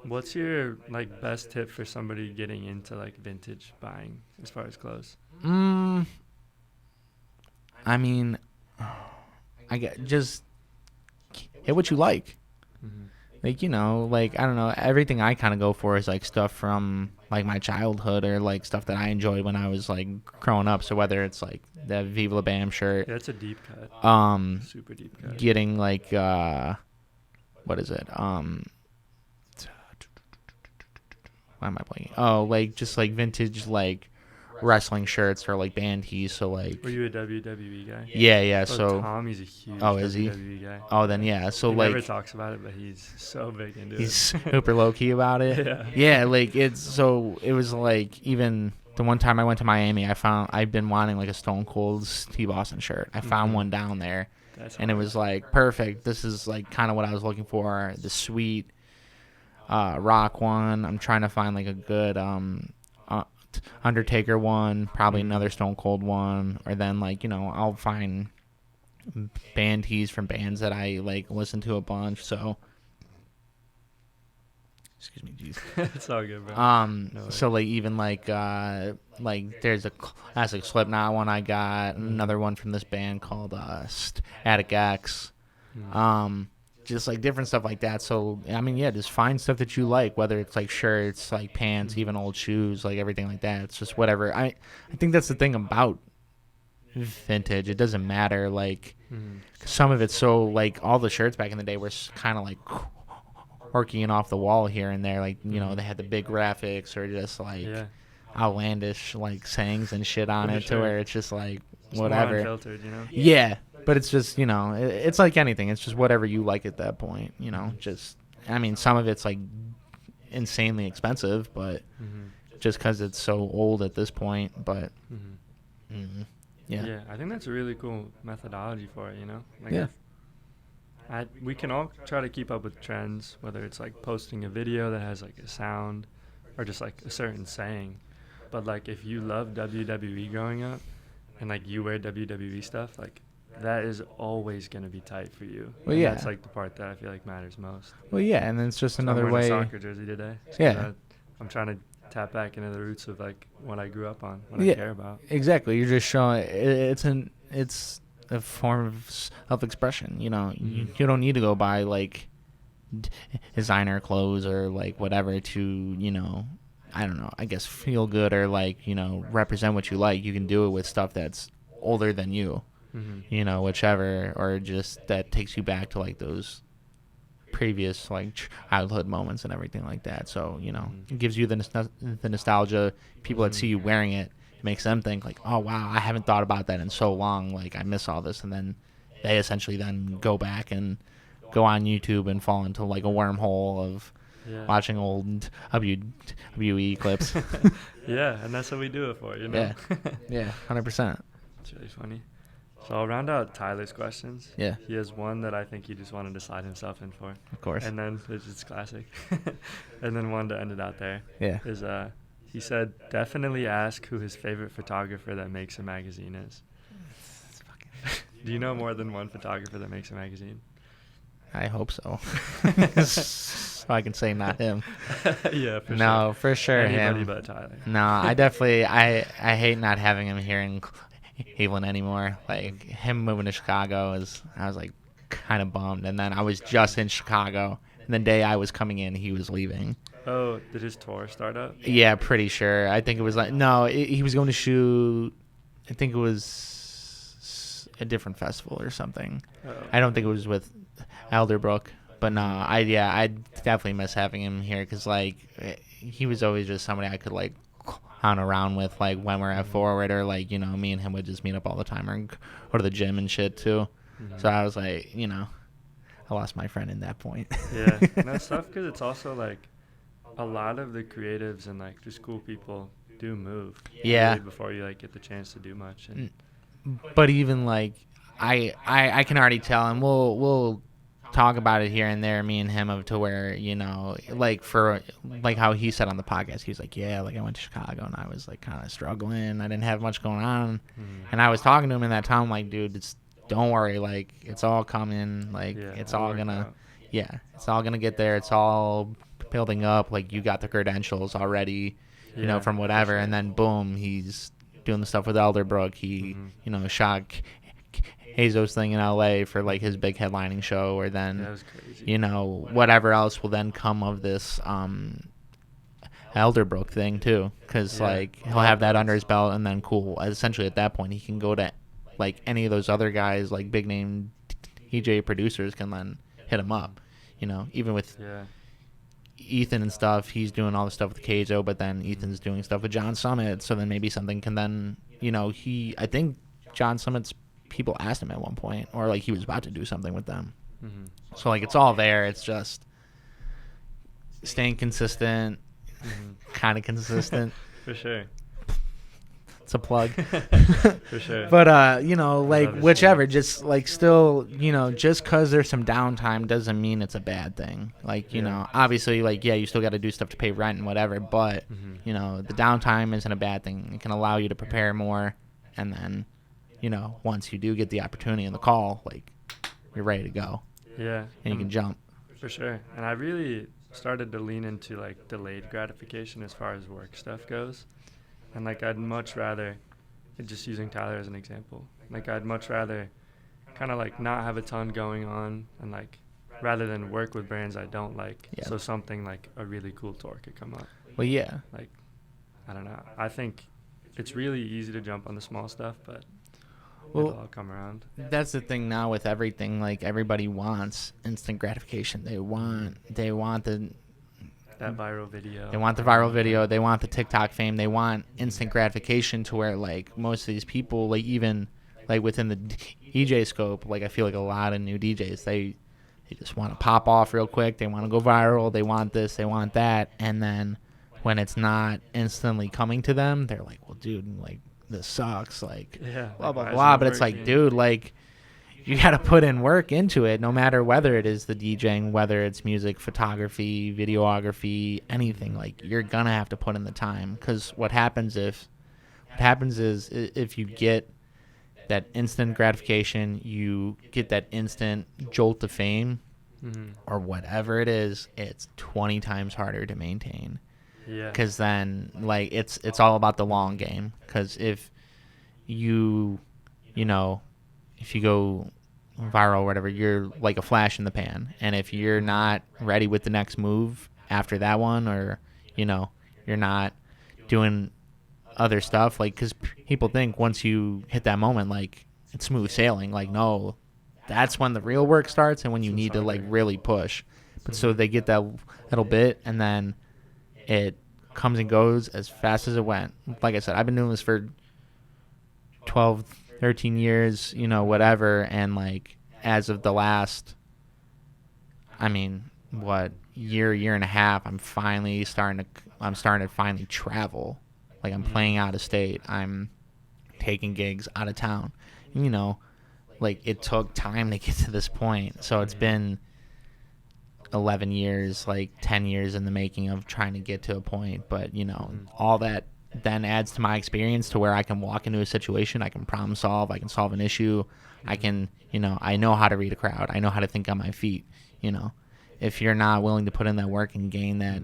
Speaker 1: What's your like best tip for somebody getting into like vintage buying as far as clothes?
Speaker 2: I mean, I get just hit what you like. Like, you know, like, I don't know, everything I kind of go for is like stuff from like my childhood or like stuff that I enjoyed when I was like growing up. So whether it's like the Viva La Bam shirt,
Speaker 1: Yeah, it's a deep cut. Super deep cut.
Speaker 2: getting like what is it? Why am I playing? Oh, like just like vintage like wrestling shirts or like band tees. So like,
Speaker 1: Were you a WWE guy?
Speaker 2: yeah.
Speaker 1: Oh,
Speaker 2: So
Speaker 1: Tommy's a huge
Speaker 2: is he?
Speaker 1: WWE guy.
Speaker 2: Oh, then yeah. So
Speaker 1: He
Speaker 2: like
Speaker 1: never talks about it, but he's so big into
Speaker 2: he's
Speaker 1: it.
Speaker 2: super low key about it. Yeah, like it was like even the one time I went to Miami, I've been wanting like a Stone Cold Steve Austin shirt. I found one down there. And it was like perfect. This is like kind of what I was looking for. The sweet rock one. I'm trying to find like a good Undertaker one, probably another Stone Cold one, or then like, you know, I'll find band tees from bands that I like listen to a bunch. So excuse me, jeez.
Speaker 1: It's all good, bro.
Speaker 2: So like even like there's a classic Slipknot one I got, another one from this band called Static X. Just like different stuff like that. So I mean, yeah, just find stuff that you like, whether it's like shirts, like pants, even old shoes, like everything like that. It's just whatever. I think that's the thing about vintage. It doesn't matter. Like some of it's so like all the shirts back in the day were kind of like quirky and off the wall here and there. Like, you know, they had the big graphics or just like outlandish like sayings and shit on it to where it's just like whatever.
Speaker 1: More unfiltered, you know?
Speaker 2: Yeah. But it's just, you know, it's like anything. It's just whatever you like at that point, you know. Just, I mean, some of it's like insanely expensive, but just because it's so old at this point. But
Speaker 1: Yeah, I think that's a really cool methodology for it, you know? Like
Speaker 2: Yeah.
Speaker 1: we can all try to keep up with trends, whether it's like posting a video that has like a sound or just like a certain saying. But like if you love WWE growing up and like you wear WWE stuff, like that is always going to be tight for you.
Speaker 2: Well,
Speaker 1: and
Speaker 2: yeah.
Speaker 1: That's like the part that I feel like matters most.
Speaker 2: Well, yeah, and then it's just
Speaker 1: So
Speaker 2: another
Speaker 1: I'm wearing
Speaker 2: way.
Speaker 1: a soccer jersey today.
Speaker 2: Yeah.
Speaker 1: I'm trying to tap back into the roots of like what I grew up on, what
Speaker 2: Yeah.
Speaker 1: I care about.
Speaker 2: Exactly. You're just showing it's a form of self-expression. You know, you don't need to go buy like designer clothes or like whatever to, you know, I don't know, I guess feel good or like, you know, represent what you like. You can do it with stuff that's older than you, you know, whichever, or just that takes you back to like those previous like childhood moments and everything like that. So, you know, it gives you the nostalgia. People that see you wearing it, it makes them think like, oh wow, I haven't thought about that in so long, like I miss all this. And then they essentially then go back and go on YouTube and fall into like a wormhole of watching old WWE clips.
Speaker 1: Yeah, and that's what we do it for, you know?
Speaker 2: Yeah, 100%.
Speaker 1: It's really funny. So I'll round out Tyler's questions.
Speaker 2: Yeah.
Speaker 1: He has one that I think he just wanted to slide himself in for.
Speaker 2: Of course.
Speaker 1: And then it's classic. And then one to end it out there.
Speaker 2: Yeah.
Speaker 1: Is he said definitely ask who his favorite photographer that makes a magazine is. Do you know more than one photographer that makes a magazine?
Speaker 2: I hope so. So I can say not him.
Speaker 1: Yeah, for sure.
Speaker 2: No, for sure
Speaker 1: Anybody
Speaker 2: him.
Speaker 1: but Tyler.
Speaker 2: No, I definitely I hate not having him here in Cleveland anymore. Like him moving to Chicago I was like kind of bummed. And then I was just in Chicago, and the day I was coming in, he was leaving.
Speaker 1: Oh, did his tour start up?
Speaker 2: Yeah, pretty sure. I think it was like he was going to shoot. I think it was a different festival or something.
Speaker 1: Oh.
Speaker 2: I don't think it was with Elderbrook. But no, I definitely miss having him here because like he was always just somebody I could like clown around with, like when we're at Forward, or like, you know, me and him would just meet up all the time or go to the gym and shit too. So I was like, you know, I lost my friend in that point.
Speaker 1: Yeah, and that's tough because it's also like a lot of the creatives and like just cool people do move.
Speaker 2: Yeah.
Speaker 1: Really before you like get the chance to do much. And
Speaker 2: But even like I can already tell, and we'll talk about it here and there, me and him, to where, you know, like for like how he said on the podcast, he was like, yeah, like I went to Chicago and I was like kind of struggling, I didn't have much going on, and I was talking to him in that time like, dude, don't worry, like it's all coming, like it's all gonna it's all gonna get there, it's all building up, like you got the credentials already, you know, from whatever, sure. And then boom, he's doing the stuff with Elderbrook. He you know, shot Hazo's thing in LA for like his big headlining show, or then you know, whatever else will then come of this Elderbrook thing too, because like he'll have that under his belt, and then cool, essentially at that point he can go to like any of those other guys, like big name DJ producers can then hit him up, you know, even with Ethan and stuff. He's doing all the stuff with Kazo, but then Ethan's doing stuff with John Summit, so then maybe something can then, you know, I think John Summit's people asked him at one point, or like he was about to do something with them. So like it's all there, it's just staying consistent, kind of consistent.
Speaker 1: For sure.
Speaker 2: It's a plug.
Speaker 1: For sure.
Speaker 2: But you know, like whichever, just like still, you know, just because there's some downtime doesn't mean it's a bad thing. Like, you know, obviously, like, yeah, you still got to do stuff to pay rent and whatever, but you know, the downtime isn't a bad thing. It can allow you to prepare more, and then, you know, once you do get the opportunity and the call, like, you're ready to go.
Speaker 1: Yeah.
Speaker 2: And you can jump.
Speaker 1: For sure. And I really started to lean into like delayed gratification as far as work stuff goes. And like I'd much rather, just using Tyler as an example, like I'd much rather kind of like not have a ton going on, and like rather than work with brands I don't like, so something like a really cool tour could come up.
Speaker 2: Well, yeah.
Speaker 1: Like, I don't know. I think it's really easy to jump on the small stuff, but it'll all come around.
Speaker 2: That's the thing now with everything. Like everybody wants instant gratification. They want
Speaker 1: that viral video.
Speaker 2: They want the viral video. They want the TikTok fame. They want instant gratification, to where like most of these people, like even like within the DJ scope, like I feel like a lot of new DJs, they just want to pop off real quick. They want to go viral. They want this. They want that. And then when it's not instantly coming to them, they're like, well, dude, like this sucks, like
Speaker 1: Yeah.
Speaker 2: blah blah
Speaker 1: why
Speaker 2: blah.
Speaker 1: isn't it
Speaker 2: But it's like,
Speaker 1: working?
Speaker 2: dude, like you got to put in work into it, no matter whether it is the DJing, whether it's music, photography, videography, anything. Like you're gonna have to put in the time, because what happens is if you get that instant gratification, you get that instant jolt of fame
Speaker 1: Mm-hmm.
Speaker 2: or whatever it is, it's 20 times harder to maintain.
Speaker 1: Yeah.
Speaker 2: Because then, like, it's all about the long game. Because if you know, if you go viral or whatever, you're like a flash in the pan. And if you're not ready with the next move after that one, or, you know, you're not doing other stuff, like, because people think once you hit that moment, like, it's smooth sailing. Like, no, that's when the real work starts and when you need to, like, really push. But so they get that little bit, and then it comes and goes as fast as it went. Like I said, I've been doing this for 12, 13 years, you know, whatever. And like, as of the last, I mean, what, year and a half, I'm starting to finally travel. Like, I'm playing out of state. I'm taking gigs out of town. And, you know, like, it took time to get to this point. So it's been 11 years, like 10 years in the making of trying to get to a point. But, you know, all that then adds to my experience to where I can walk into a situation, I can problem solve, I can solve an issue, I can, you know, I know how to read a crowd, I know how to think on my feet. You know, if you're not willing to put in that work and gain that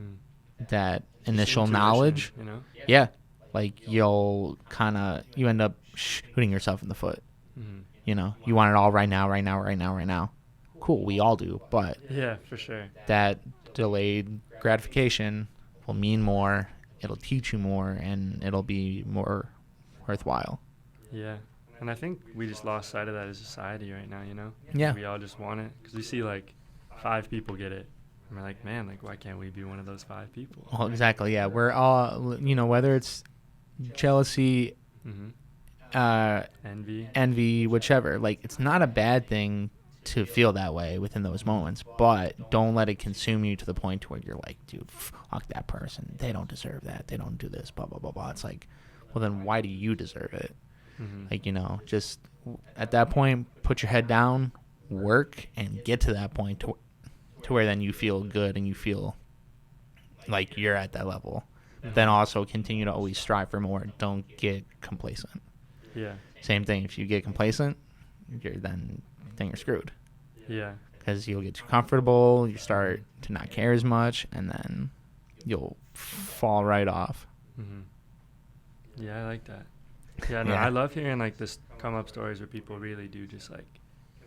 Speaker 2: initial
Speaker 1: Intuition,
Speaker 2: knowledge,
Speaker 1: you know?
Speaker 2: yeah, like you end up shooting yourself in the foot.
Speaker 1: Mm-hmm.
Speaker 2: You know, you want it all right now. Cool, we all do, but
Speaker 1: Yeah, for sure.
Speaker 2: that delayed gratification will mean more, it'll teach you more, and it'll be more worthwhile.
Speaker 1: Yeah. And I think we just lost sight of that as a society right now, you know?
Speaker 2: Yeah.
Speaker 1: We all just want it. Because we see, like, 5 people get it. And we're like, man, like, why can't we be one of those 5 people?
Speaker 2: Well, exactly, yeah. We're all, you know, whether it's jealousy, envy, whichever, like, it's not a bad thing to feel that way within those moments, but don't let it consume you to the point to where you're like, dude, fuck that person, they don't deserve that, they don't do this, blah blah blah blah. It's like, well, then why do you deserve it? Like, you know, just at that point, put your head down, work, and get to that point to where then you feel good and you feel like you're at that level. Then also continue to always strive for more. Don't get complacent.
Speaker 1: Yeah.
Speaker 2: Same thing, if you get complacent, you're screwed.
Speaker 1: Yeah.
Speaker 2: Because you'll get too comfortable, you start to not care as much, and then you'll fall right off.
Speaker 1: Yeah, I like that. Yeah, no,
Speaker 2: Yeah.
Speaker 1: I love hearing, like, this come-up stories where people really do just, like,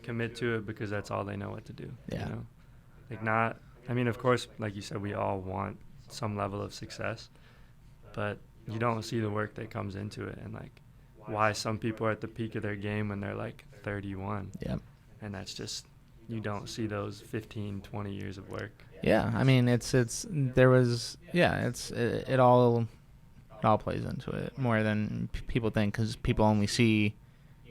Speaker 1: commit to it because that's all they know what to do.
Speaker 2: Yeah.
Speaker 1: You know? Like, not, I mean, of course, like you said, we all want some level of success, but you don't see the work that comes into it, and, like, why some people are at the peak of their game when they're, like, 31.
Speaker 2: Yep.
Speaker 1: And that's just, you don't see those 15, 20 years of work.
Speaker 2: Yeah, I mean, it all plays into it more than people think, because people only see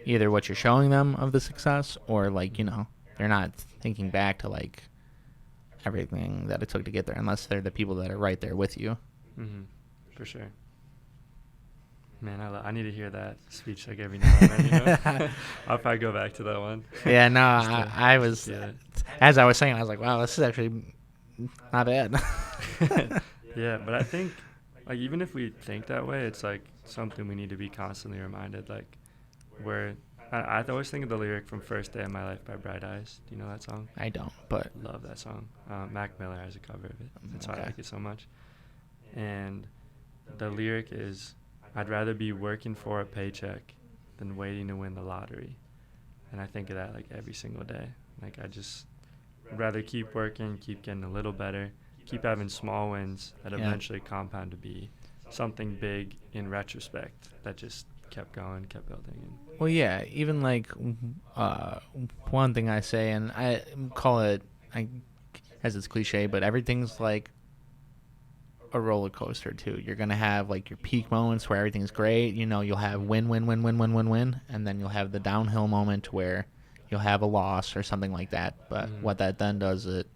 Speaker 2: either what you're showing them of the success, or, like, you know, they're not thinking back to, like, everything that it took to get there, unless they're the people that are right there with you.
Speaker 1: For sure. Man, I need to hear that speech, like, every now and then, you know? I'll probably go back to that one.
Speaker 2: Yeah, no, I was, as I was saying, I was like, wow, this is actually not bad.
Speaker 1: Yeah, but I think, like, even if we think that way, it's, like, something we need to be constantly reminded, like, where I always think of the lyric from First Day of My Life by Bright Eyes. Do you know that song?
Speaker 2: I don't, but
Speaker 1: Love that song. Mac Miller has a cover of it. That's why I like it so much. And the lyric is, I'd rather be working for a paycheck than waiting to win the lottery. And I think of that, like, every single day. Like, I just would rather keep working, keep getting a little better, keep having small wins that eventually compound to be something big in retrospect that just kept going, kept building.
Speaker 2: Well, yeah, even, like, one thing I say, and I call it, as it's cliche, but everything's like a roller coaster too. You're gonna have, like, your peak moments where everything's great. You know, you'll have win, and then you'll have the downhill moment where you'll have a loss or something like that. But what that then does, it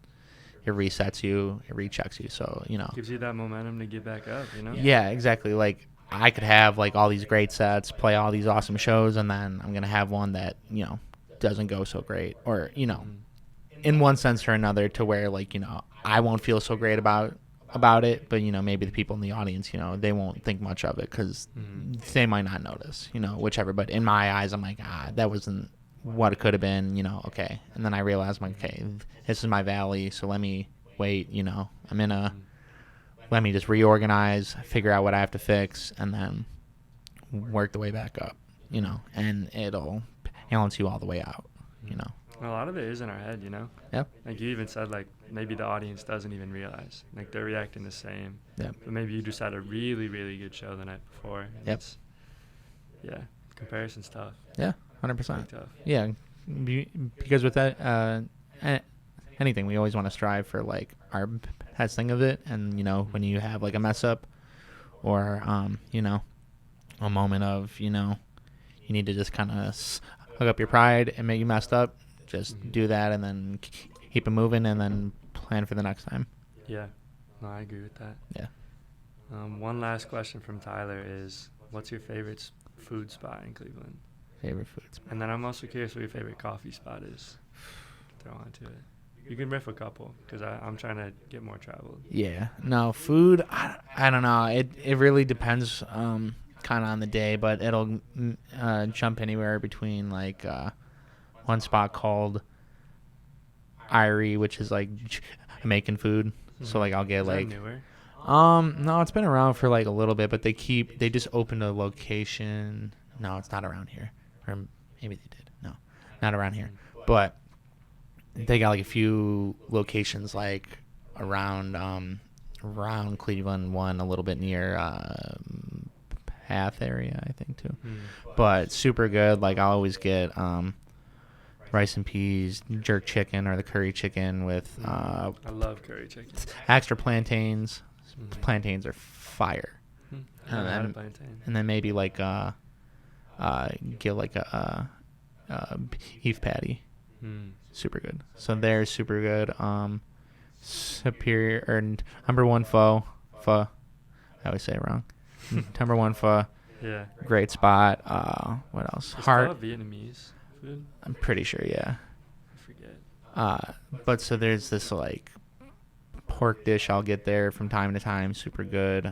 Speaker 2: resets you, it rechecks you. So, you know,
Speaker 1: Gives you that momentum to get back up, you know?
Speaker 2: Yeah, exactly. Like, I could have like all these great sets, play all these awesome shows, and then I'm gonna have one that doesn't go so great, or in one sense or another, to where like I won't feel so great about it, but maybe the people in the audience, they won't think much of it because they might not notice, whichever. But in my eyes, I'm like, that wasn't what it could have been, okay. And then I realized, I'm like, okay, this is my valley, so let me wait, let me just reorganize, figure out what I have to fix, and then work the way back up, and it'll balance you all the way out,
Speaker 1: A lot of it is in our head,
Speaker 2: Yep.
Speaker 1: Like you even said, like maybe the audience doesn't even realize, like they're reacting the same.
Speaker 2: Yep.
Speaker 1: But maybe you just had a really, really good show the night before. And
Speaker 2: Yep.
Speaker 1: Yeah, comparison's tough.
Speaker 2: Yeah,
Speaker 1: Pretty
Speaker 2: 100%.
Speaker 1: tough.
Speaker 2: Yeah, because with that, anything, we always want to strive for like our best thing of it, and when you have like a mess up, or a moment of you need to just kind of hug up your pride and make you messed up, just do that and then keep it moving, and then plan for the next time.
Speaker 1: Yeah, no, I agree with that.
Speaker 2: Yeah.
Speaker 1: One last question from Tyler is, what's your favorite food spot in Cleveland?
Speaker 2: Favorite foods.
Speaker 1: And then I'm also curious what your favorite coffee spot is. Throw onto it. You can riff a couple, because I'm trying to get more traveled.
Speaker 2: Yeah. No, food, I don't know. It really depends kind of on the day, but it'll jump anywhere between like one spot called Irie, which is like Jamaican food. Mm-hmm. So like I'll get
Speaker 1: is
Speaker 2: like
Speaker 1: that newer?
Speaker 2: No, it's been around for like a little bit, but they just opened a location. No, it's not around here. Or maybe they did. No, not around here. But they got like a few locations like around Cleveland, one a little bit near Path area, I think too. But super good. Like I always get rice and peas, jerk chicken, or the curry chicken with
Speaker 1: I love curry chicken.
Speaker 2: extra plantains. Plantains are fire.
Speaker 1: I haven't had a plantain.
Speaker 2: And then maybe like get like a beef patty. Super good. So they're super good. Superior or number one pho. I always say it wrong. Number one pho.
Speaker 1: Yeah.
Speaker 2: Great spot. What else?
Speaker 1: Is pho Vietnamese food?
Speaker 2: I'm pretty sure, yeah.
Speaker 1: I forget.
Speaker 2: But so there's this like pork dish I'll get there from time to time. Super good.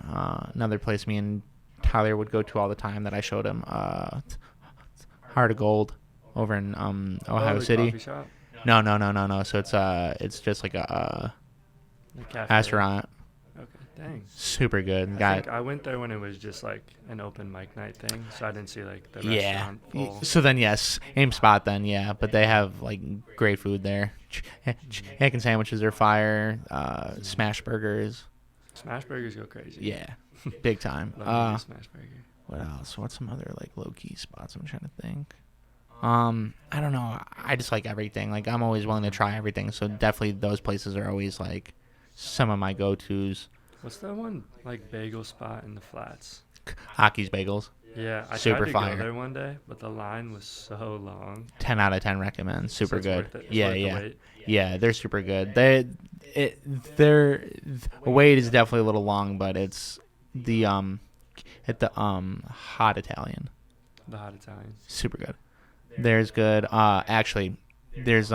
Speaker 2: Another place me and Tyler would go to all the time that I showed him. Heart of Gold over in Ohio City.
Speaker 1: Coffee shop?
Speaker 2: No. So it's just like a restaurant.
Speaker 1: Okay, dang.
Speaker 2: Super good.
Speaker 1: I think I went there when it was just like an open mic night thing, so I didn't see like the restaurant full.
Speaker 2: So then yes, same spot then, yeah. But they have like great food there. Chicken sandwiches are fire. Smash burgers.
Speaker 1: Smash burgers go crazy.
Speaker 2: Yeah, big time.
Speaker 1: Love smash burger.
Speaker 2: What else? What's some other like low key spots? I'm trying to think. I don't know. I just like everything. Like I'm always willing to try everything. So definitely those places are always like some of my go-tos.
Speaker 1: What's that one like bagel spot in the Flats?
Speaker 2: Hockey's Bagels.
Speaker 1: Yeah, I
Speaker 2: Super
Speaker 1: tried to
Speaker 2: fire.
Speaker 1: go there one day, but the line was so long.
Speaker 2: 10 out of 10 recommend. Super
Speaker 1: So it's
Speaker 2: good.
Speaker 1: worth it.
Speaker 2: Yeah, they're super good. The wait is definitely a little long, but it's the hot Italian.
Speaker 1: The hot Italian.
Speaker 2: Super good. There's good. Actually, there's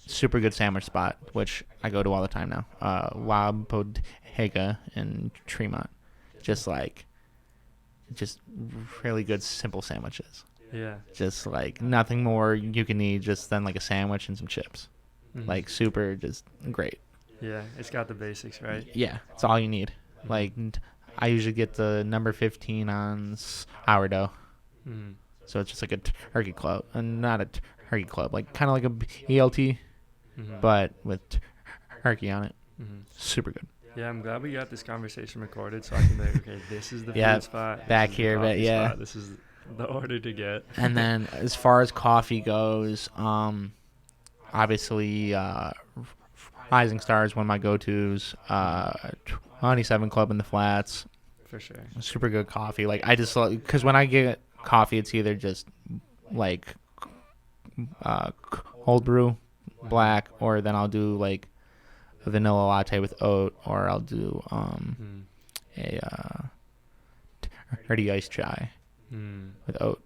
Speaker 2: super good sandwich spot which I go to all the time now. Wild Bodega in Tremont. Just really good simple sandwiches.
Speaker 1: Yeah.
Speaker 2: Just like nothing more you can need just than like a sandwich and some chips.
Speaker 1: Mhm.
Speaker 2: Like super just great.
Speaker 1: Yeah, it's got the basics, right?
Speaker 2: Yeah, it's all you need. Like I usually get the number 15 on sourdough.
Speaker 1: Mm-hmm.
Speaker 2: So it's just like a turkey club, and not a turkey club, like kind of like a ELT, but with turkey on it. Super good.
Speaker 1: Yeah, I'm glad we got this conversation recorded, so I can be like, okay, this is the food spot.
Speaker 2: Back here, but yeah,
Speaker 1: spot. This is the order to get.
Speaker 2: And then as far as coffee goes, obviously, Rising Star is one of my go-tos. 27 Club in the Flats.
Speaker 1: For sure.
Speaker 2: Super good coffee. Like I just because when I get coffee, it's either just like cold brew, black, or then I'll do like a vanilla latte with oat, or I'll do a hearty iced chai
Speaker 1: Mm.
Speaker 2: with oat.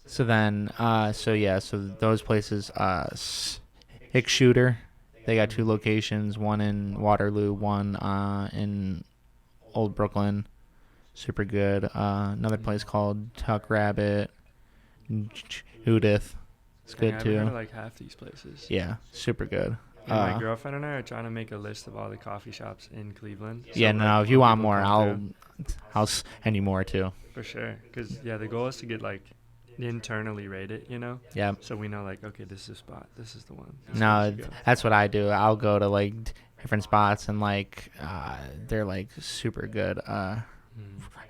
Speaker 2: So then, so those places, Hick Shooter, they got 2 locations, one in Waterloo, one in Old Brooklyn. Super good. Another place called Tuck Rabbit, Judith. It's
Speaker 1: Dang, I
Speaker 2: good
Speaker 1: haven't heard
Speaker 2: too.
Speaker 1: of like half these places.
Speaker 2: Yeah, super good.
Speaker 1: And my girlfriend and I are trying to make a list of all the coffee shops in Cleveland. So,
Speaker 2: Yeah,
Speaker 1: like,
Speaker 2: no, if you
Speaker 1: when
Speaker 2: want
Speaker 1: people
Speaker 2: more,
Speaker 1: come
Speaker 2: I'll send you more too.
Speaker 1: through, for sure. Because, yeah, the goal is to get, like, internally rate it, you know?
Speaker 2: Yeah.
Speaker 1: So we know, like, okay, this is a spot. This is the one. This is where
Speaker 2: No,
Speaker 1: we should go.
Speaker 2: that's what I do. I'll go to like different spots and like they're like super good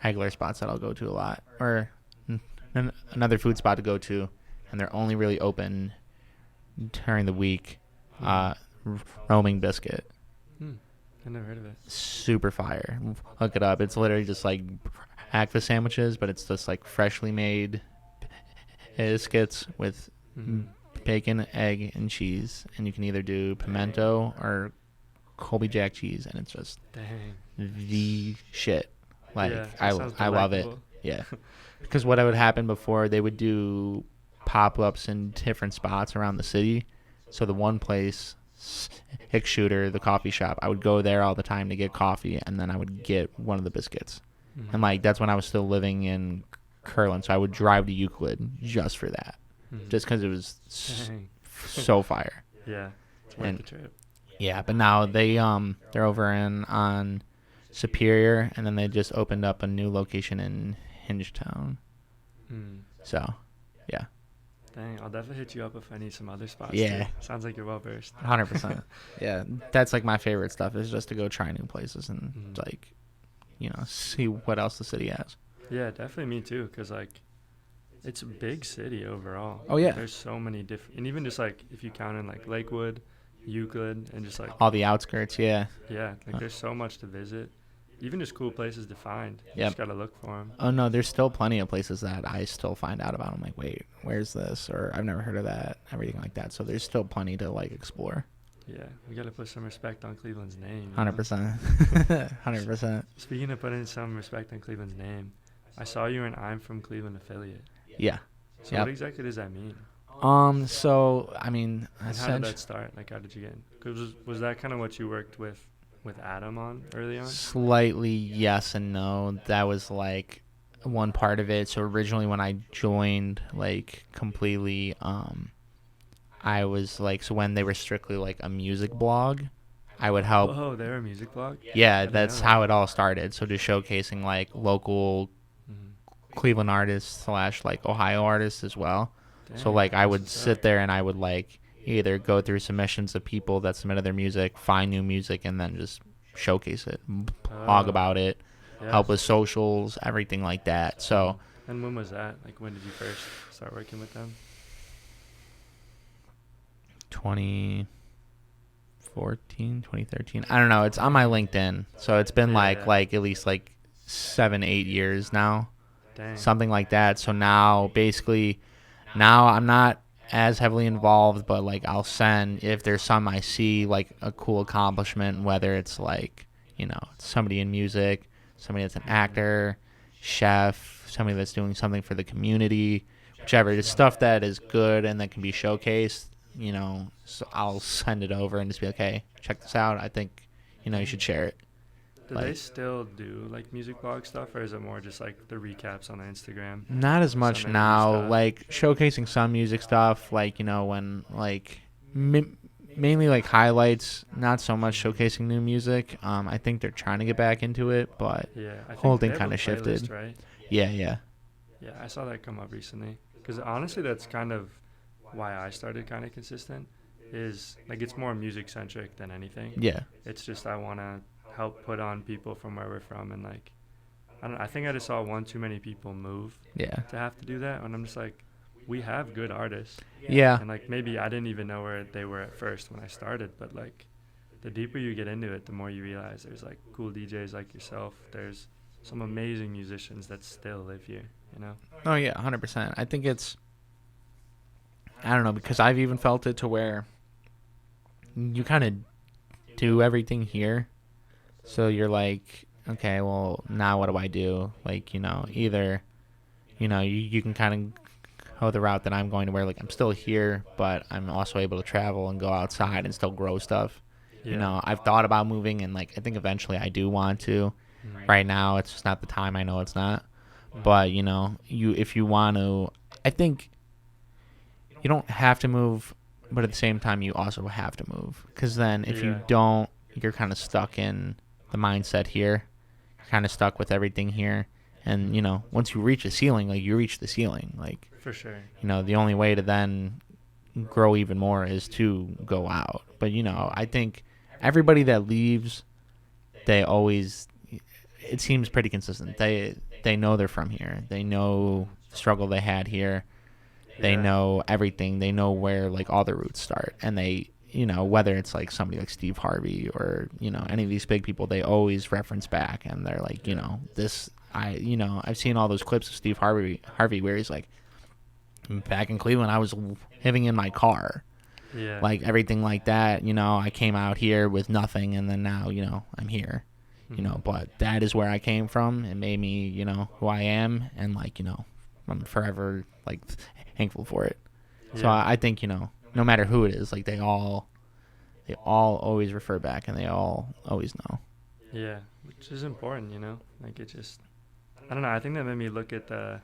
Speaker 2: regular spots that I'll go to a lot, or another food spot to go to, and they're only really open during the week. Roaming Biscuit,
Speaker 1: I never heard of it.
Speaker 2: super fire. Look it up. It's literally just like breakfast sandwiches, but it's just like freshly made biscuits with bacon, egg, and cheese, and you can either do pimento or Colby Jack cheese, and it's just the shit. Like
Speaker 1: Yeah, that
Speaker 2: I
Speaker 1: sounds
Speaker 2: love it.
Speaker 1: delectable.
Speaker 2: Yeah, because what would happen before, they would do pop-ups in different spots around the city. So the one place, Hick Shooter, the coffee shop, I would go there all the time to get coffee, and then I would get one of the biscuits. And like that's when I was still living in Curlin, so I would drive to Euclid just for that, just because it was so fire.
Speaker 1: Yeah, it's worth
Speaker 2: And
Speaker 1: the trip.
Speaker 2: yeah, but now they're over on Superior, and then they just opened up a new location in Hingetown. So yeah,
Speaker 1: Dang, I'll definitely hit you up if I need some other spots.
Speaker 2: Yeah.
Speaker 1: Too. Sounds like you're well versed.
Speaker 2: 100%. Yeah, that's like my favorite stuff, is just to go try new places and like, see what else the city has.
Speaker 1: Yeah, definitely me too. Cause like, it's a big city overall.
Speaker 2: Oh yeah,
Speaker 1: There's so many different, and even just like if you count in like Lakewood, Euclid, and just like
Speaker 2: all the outskirts. Yeah.
Speaker 1: yeah, like there's so much to visit. Even just cool places to find. You
Speaker 2: Yep.
Speaker 1: just gotta look for them.
Speaker 2: Oh no, there's still plenty of places that I still find out about. I'm like, wait, where's this? Or I've never heard of that. Everything like that. So there's still plenty to like explore.
Speaker 1: Yeah, we gotta put some respect on Cleveland's name. you know?
Speaker 2: 100%. 100%.
Speaker 1: Speaking of putting some respect on Cleveland's name, I saw you were an I'm from Cleveland affiliate.
Speaker 2: Yeah.
Speaker 1: So
Speaker 2: Yep.
Speaker 1: what exactly does that mean?
Speaker 2: So I mean,
Speaker 1: And how did that start? Like, how did you get in? 'Cause was that kind of what you worked with Adam on early on?
Speaker 2: slightly yes and no. That was like one part of it. So originally when I joined, like completely, I was like, so when they were strictly like a music blog, I would help.
Speaker 1: Oh, they're a music blog?
Speaker 2: Yeah,
Speaker 1: didn't
Speaker 2: that's
Speaker 1: know
Speaker 2: how it all started. So just showcasing like local Cleveland artists / like Ohio artists as well. So
Speaker 1: Dang,
Speaker 2: like I
Speaker 1: that's
Speaker 2: would
Speaker 1: what's
Speaker 2: sit
Speaker 1: up.
Speaker 2: there and I would like either go through submissions of people that submitted their music, find new music, and then just showcase it, blog
Speaker 1: Oh,
Speaker 2: about it,
Speaker 1: yeah.
Speaker 2: help with socials, everything like that. So
Speaker 1: And when was that? Like, when did you first start working with them?
Speaker 2: 2014, 2013. I don't know. It's on my LinkedIn. So it's been
Speaker 1: Yeah,
Speaker 2: like
Speaker 1: yeah.
Speaker 2: like at least like 7-8 years now.
Speaker 1: Dang.
Speaker 2: Something like that. So now basically I'm not as heavily involved, but like I'll send, if there's some I see like a cool accomplishment, whether it's like, somebody in music, somebody that's an actor, chef, somebody that's doing something for the community, whichever, just stuff that is good and that can be showcased, so I'll send it over and just be like, hey, check this out. I think, you should share it.
Speaker 1: Do they still do like music blog stuff, or is it more just like the recaps on the Instagram?
Speaker 2: Not as much
Speaker 1: Some interview
Speaker 2: now,
Speaker 1: stuff?
Speaker 2: like showcasing some music stuff, like, when like mainly like highlights, not so much showcasing new music. I think they're trying to get back into it, but
Speaker 1: Yeah, I think
Speaker 2: whole
Speaker 1: they
Speaker 2: thing
Speaker 1: have
Speaker 2: kind
Speaker 1: a
Speaker 2: of
Speaker 1: playlist,
Speaker 2: shifted.
Speaker 1: right?
Speaker 2: Yeah.
Speaker 1: Yeah, I saw that come up recently. Because honestly, that's kind of why I started kind of consistent. Is like it's more music centric than anything.
Speaker 2: Yeah.
Speaker 1: It's just I want to help put on people from where we're from, and like I think I just saw one too many people move
Speaker 2: Yeah.
Speaker 1: to have to do that, and I'm just like, we have good artists,
Speaker 2: Yeah.
Speaker 1: and like maybe I didn't even know where they were at first when I started, but like the deeper you get into it, the more you realize there's like cool DJs like yourself. There's some amazing musicians that still live here,
Speaker 2: Oh, yeah, 100%. I think I don't know, because I've even felt it to where you kind of do everything here. So you're like, okay, well, now what do I do? Like, either, you can kind of go the route that I'm going to, where like I'm still here, but I'm also able to travel and go outside and still grow stuff.
Speaker 1: Yeah.
Speaker 2: I've thought about moving, and like I think eventually I do want to. Right now, it's just not the time. I know it's not. But, if you want to, I think you don't have to move, but at the same time, you also have to move. Because then if you don't, you're kind of stuck in the mindset here. You're kind of stuck with everything here. And, once you reach a ceiling, like, you reach the ceiling. Like,
Speaker 1: For sure.
Speaker 2: the only way to then grow even more is to go out. But, I think everybody that leaves, they always, it seems pretty consistent. They know they're from here. They know the struggle they had here. They know everything. They know where like all the roots start. And they, whether it's like somebody like Steve Harvey or, any of these big people, they always reference back, and they're like, I've seen all those clips of Steve Harvey where he's like, back in Cleveland, I was living in my car.
Speaker 1: Yeah.
Speaker 2: Like everything like that, I came out here with nothing, and then now, I'm here. But that is where I came from. It made me, who I am, and like, I'm forever like thankful for it. Yeah. So I think, no matter who it is, like they all always refer back, and they all always know.
Speaker 1: Yeah, which is important, like it just, I don't know. I think that made me look at the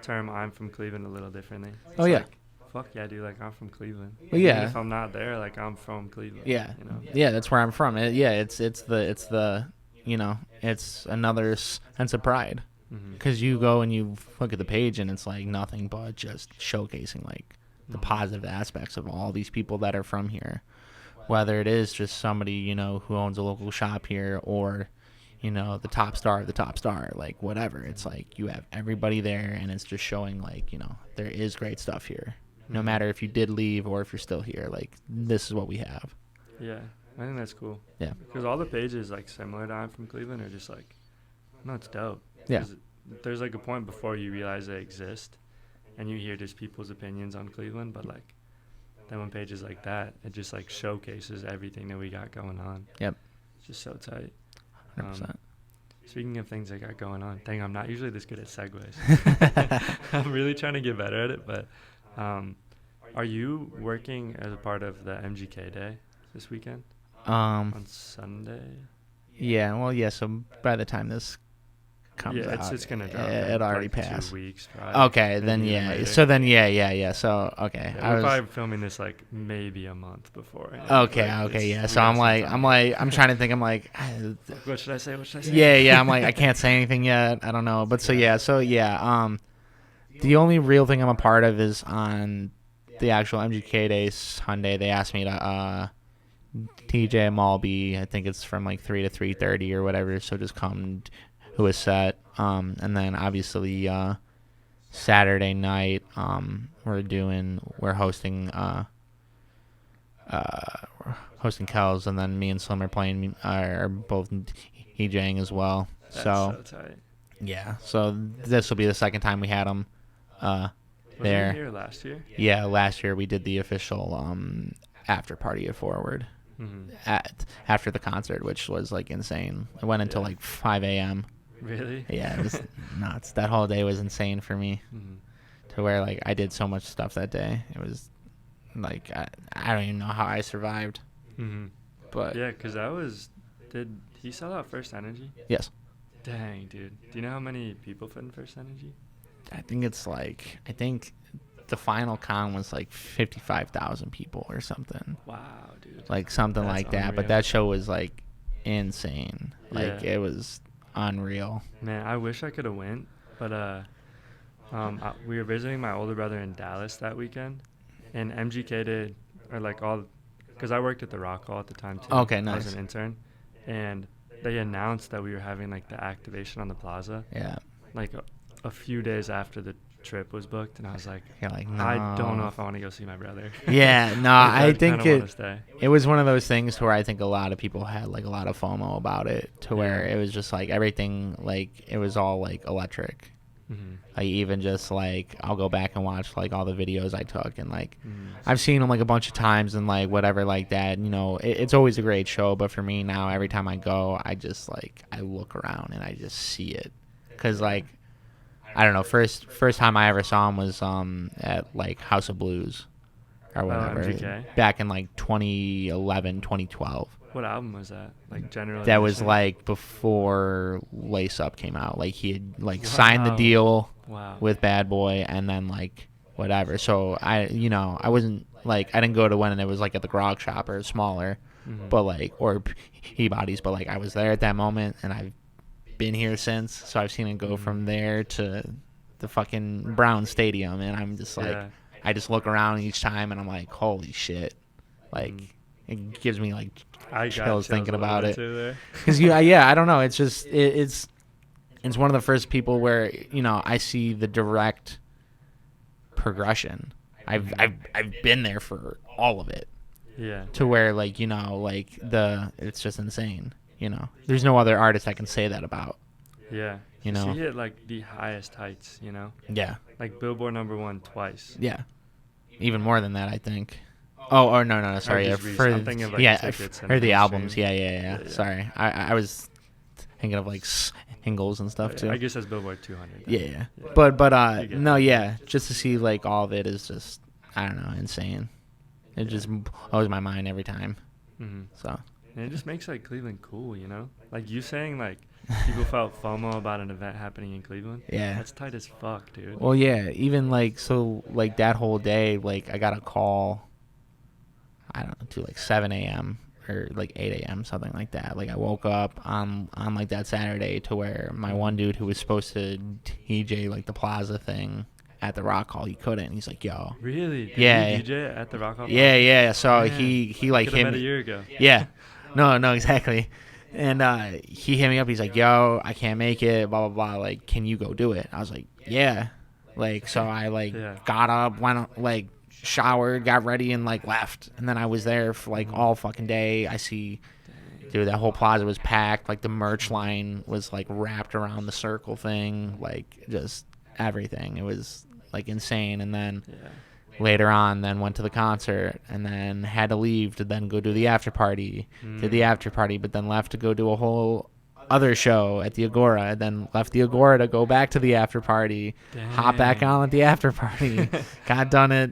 Speaker 1: term "I'm from Cleveland" a little differently. It's like, fuck yeah, dude! Like I'm from Cleveland.
Speaker 2: Well, yeah.
Speaker 1: Even if I'm not there, like I'm from Cleveland.
Speaker 2: Yeah. Yeah, that's where I'm from. It's the it's another sense of pride, because you go and you look at the page, and it's like nothing but just showcasing like the positive aspects of all these people that are from here, whether it is just somebody who owns a local shop here, or the top star of the top star, like whatever. It's like you have everybody there, and it's just showing like there is great stuff here, no matter if you did leave or if you're still here. Like this is what we have.
Speaker 1: Yeah, I think that's cool.
Speaker 2: Yeah,
Speaker 1: because all the pages like similar to "I'm from Cleveland" are just like, no, it's dope.
Speaker 2: Yeah,
Speaker 1: there's like a point before you realize they exist, and you hear just people's opinions on Cleveland, but like then when pages like that, it just like showcases everything that we got going on.
Speaker 2: Yep,
Speaker 1: it's just so tight.
Speaker 2: 100%.
Speaker 1: Speaking of things I got going on, dang, I'm not usually this good at segues. I'm really trying to get better at it, but are you working as a part of the MGK day this weekend? On Sunday?
Speaker 2: Yeah, well, yeah, so by the time this comes out,
Speaker 1: it's going to drop.
Speaker 2: It already
Speaker 1: like
Speaker 2: passed.
Speaker 1: 2 weeks, probably.
Speaker 2: Okay, then yeah. Later. So then yeah. So okay,
Speaker 1: we're probably filming this like maybe a month before.
Speaker 2: Okay, yeah. So I'm trying to think. I'm like,
Speaker 1: what should I say?
Speaker 2: Yeah. I'm like, I can't say anything yet. I don't know. But so yeah. The only real thing I'm a part of is on the actual MGK day Sunday. They asked me to TJ Malby. I think it's from like 3 to 3:30 or whatever. So just come to a set. And then obviously Saturday night we're hosting Kells, and then me and Slim are both DJing as well.
Speaker 1: That's so tight.
Speaker 2: Yeah, so this will be the second time we had them there.
Speaker 1: Was it here last year?
Speaker 2: Yeah, last year we did the official after party at Forward after the concert, which was like insane. It went until like 5 a.m.
Speaker 1: Really?
Speaker 2: Yeah, it was nuts. That whole day was insane for me, to where like I did so much stuff that day. It was like I don't even know how I survived. But
Speaker 1: yeah, because did he sell out First Energy?
Speaker 2: Yes.
Speaker 1: Dang, dude. Do you know how many people fit in First Energy?
Speaker 2: I think the final count was like 55,000 people or something.
Speaker 1: Wow, dude.
Speaker 2: Like something like that.
Speaker 1: Unreal.
Speaker 2: But that show was like insane. Like it was unreal.
Speaker 1: Man, I wish I could have went, but we were visiting my older brother in Dallas that weekend, and MGK did, or like because I worked at the Rock Hall at the time too.
Speaker 2: Okay, nice.
Speaker 1: I was an intern, and they announced that we were having like the activation on the plaza.
Speaker 2: Yeah.
Speaker 1: Like a few days after the trip was booked, and I was like,
Speaker 2: no.
Speaker 1: I don't know if I want to go see my brother.
Speaker 2: Yeah, no, I think
Speaker 1: it
Speaker 2: was one of those things where I think a lot of people had like a lot of FOMO about it, to where it was just like everything, like it was all like electric.
Speaker 1: Mm-hmm.
Speaker 2: Like even just like I'll go back and watch like all the videos I took, and like
Speaker 1: Mm-hmm.
Speaker 2: I've seen them like a bunch of times and like whatever like that. You know, it's always a great show. But for me now, every time I go, I just like I look around and I just see it, because like I don't know. First time I ever saw him was at like House of Blues or whatever,
Speaker 1: MGK?
Speaker 2: back in like 2011, 2012.
Speaker 1: What album was that? Like General
Speaker 2: That was
Speaker 1: Admission?
Speaker 2: like before Lace Up came out. Like he had like signed the deal
Speaker 1: Wow.
Speaker 2: with Bad Boy, and then like whatever. So I wasn't like, I didn't go to when it was like at the Grog Shop or smaller,
Speaker 1: Mm-hmm.
Speaker 2: but like, or Peabody's, but like I was there at that moment, and I've been here since. So I've seen it go from there to the fucking Brown Stadium, and I'm just like,
Speaker 1: Yeah.
Speaker 2: I just look around each time, and I'm like, holy shit, like it gives me like
Speaker 1: I got
Speaker 2: chills thinking
Speaker 1: a little
Speaker 2: about
Speaker 1: bit
Speaker 2: it.
Speaker 1: too there.
Speaker 2: Because yeah, I don't know. It's just it's one of the first people where I see the direct progression. I've been there for all of it,
Speaker 1: Yeah.
Speaker 2: to where like like it's just insane. There's no other artist I can say that about.
Speaker 1: Yeah.
Speaker 2: You know?
Speaker 1: He hit like the highest heights,
Speaker 2: Yeah,
Speaker 1: Like Billboard #1 twice.
Speaker 2: yeah, even more than that, I think. Oh, no, sorry.
Speaker 1: just
Speaker 2: For
Speaker 1: I'm thinking of, like, tickets and
Speaker 2: or the albums.
Speaker 1: streams.
Speaker 2: Yeah. Sorry, I was thinking of like singles and stuff too.
Speaker 1: I guess that's Billboard 200.
Speaker 2: Yeah.
Speaker 1: Yeah.
Speaker 2: But
Speaker 1: You get
Speaker 2: no,
Speaker 1: that.
Speaker 2: yeah, just to see like all of it is just, I don't know, insane. It just blows my mind every time.
Speaker 1: Mm-hmm.
Speaker 2: So
Speaker 1: And it just makes like Cleveland cool, Like you saying like people felt FOMO about an event happening in Cleveland.
Speaker 2: yeah.
Speaker 1: That's tight as fuck, dude.
Speaker 2: Well, yeah, even like like that whole day, like I got a call, I don't know, to like 7 a.m. or like 8 a.m., something like that. Like I woke up on like that Saturday to where my one dude who was supposed to DJ like the Plaza thing at the Rock Hall, he couldn't. He's like, yo.
Speaker 1: Really? Did
Speaker 2: Yeah.
Speaker 1: you DJ at the Rock Hall?
Speaker 2: Yeah. So
Speaker 1: Man,
Speaker 2: he like
Speaker 1: could've
Speaker 2: hit
Speaker 1: met
Speaker 2: me
Speaker 1: a year ago.
Speaker 2: Yeah. No, exactly. And he hit me up. He's like, yo, I can't make it, blah, blah, blah. Like, can you go do it? I was like, yeah. Like, so I, like,
Speaker 1: Yeah.
Speaker 2: got up, went, like, showered, got ready, and, like, left. And then I was there for, like, all fucking day. I see, dude, that whole plaza was packed. Like, the merch line was, like, wrapped around the circle thing. Like, just everything. It was, like, insane. And then
Speaker 1: Yeah.
Speaker 2: later on, then went to the concert, and then had to leave to then go do the after party. Did the after party, but then left to go do a whole other show at the Agora, and then left the Agora to go back to the after party, hop back
Speaker 1: Dang.
Speaker 2: on at the after party. Got done at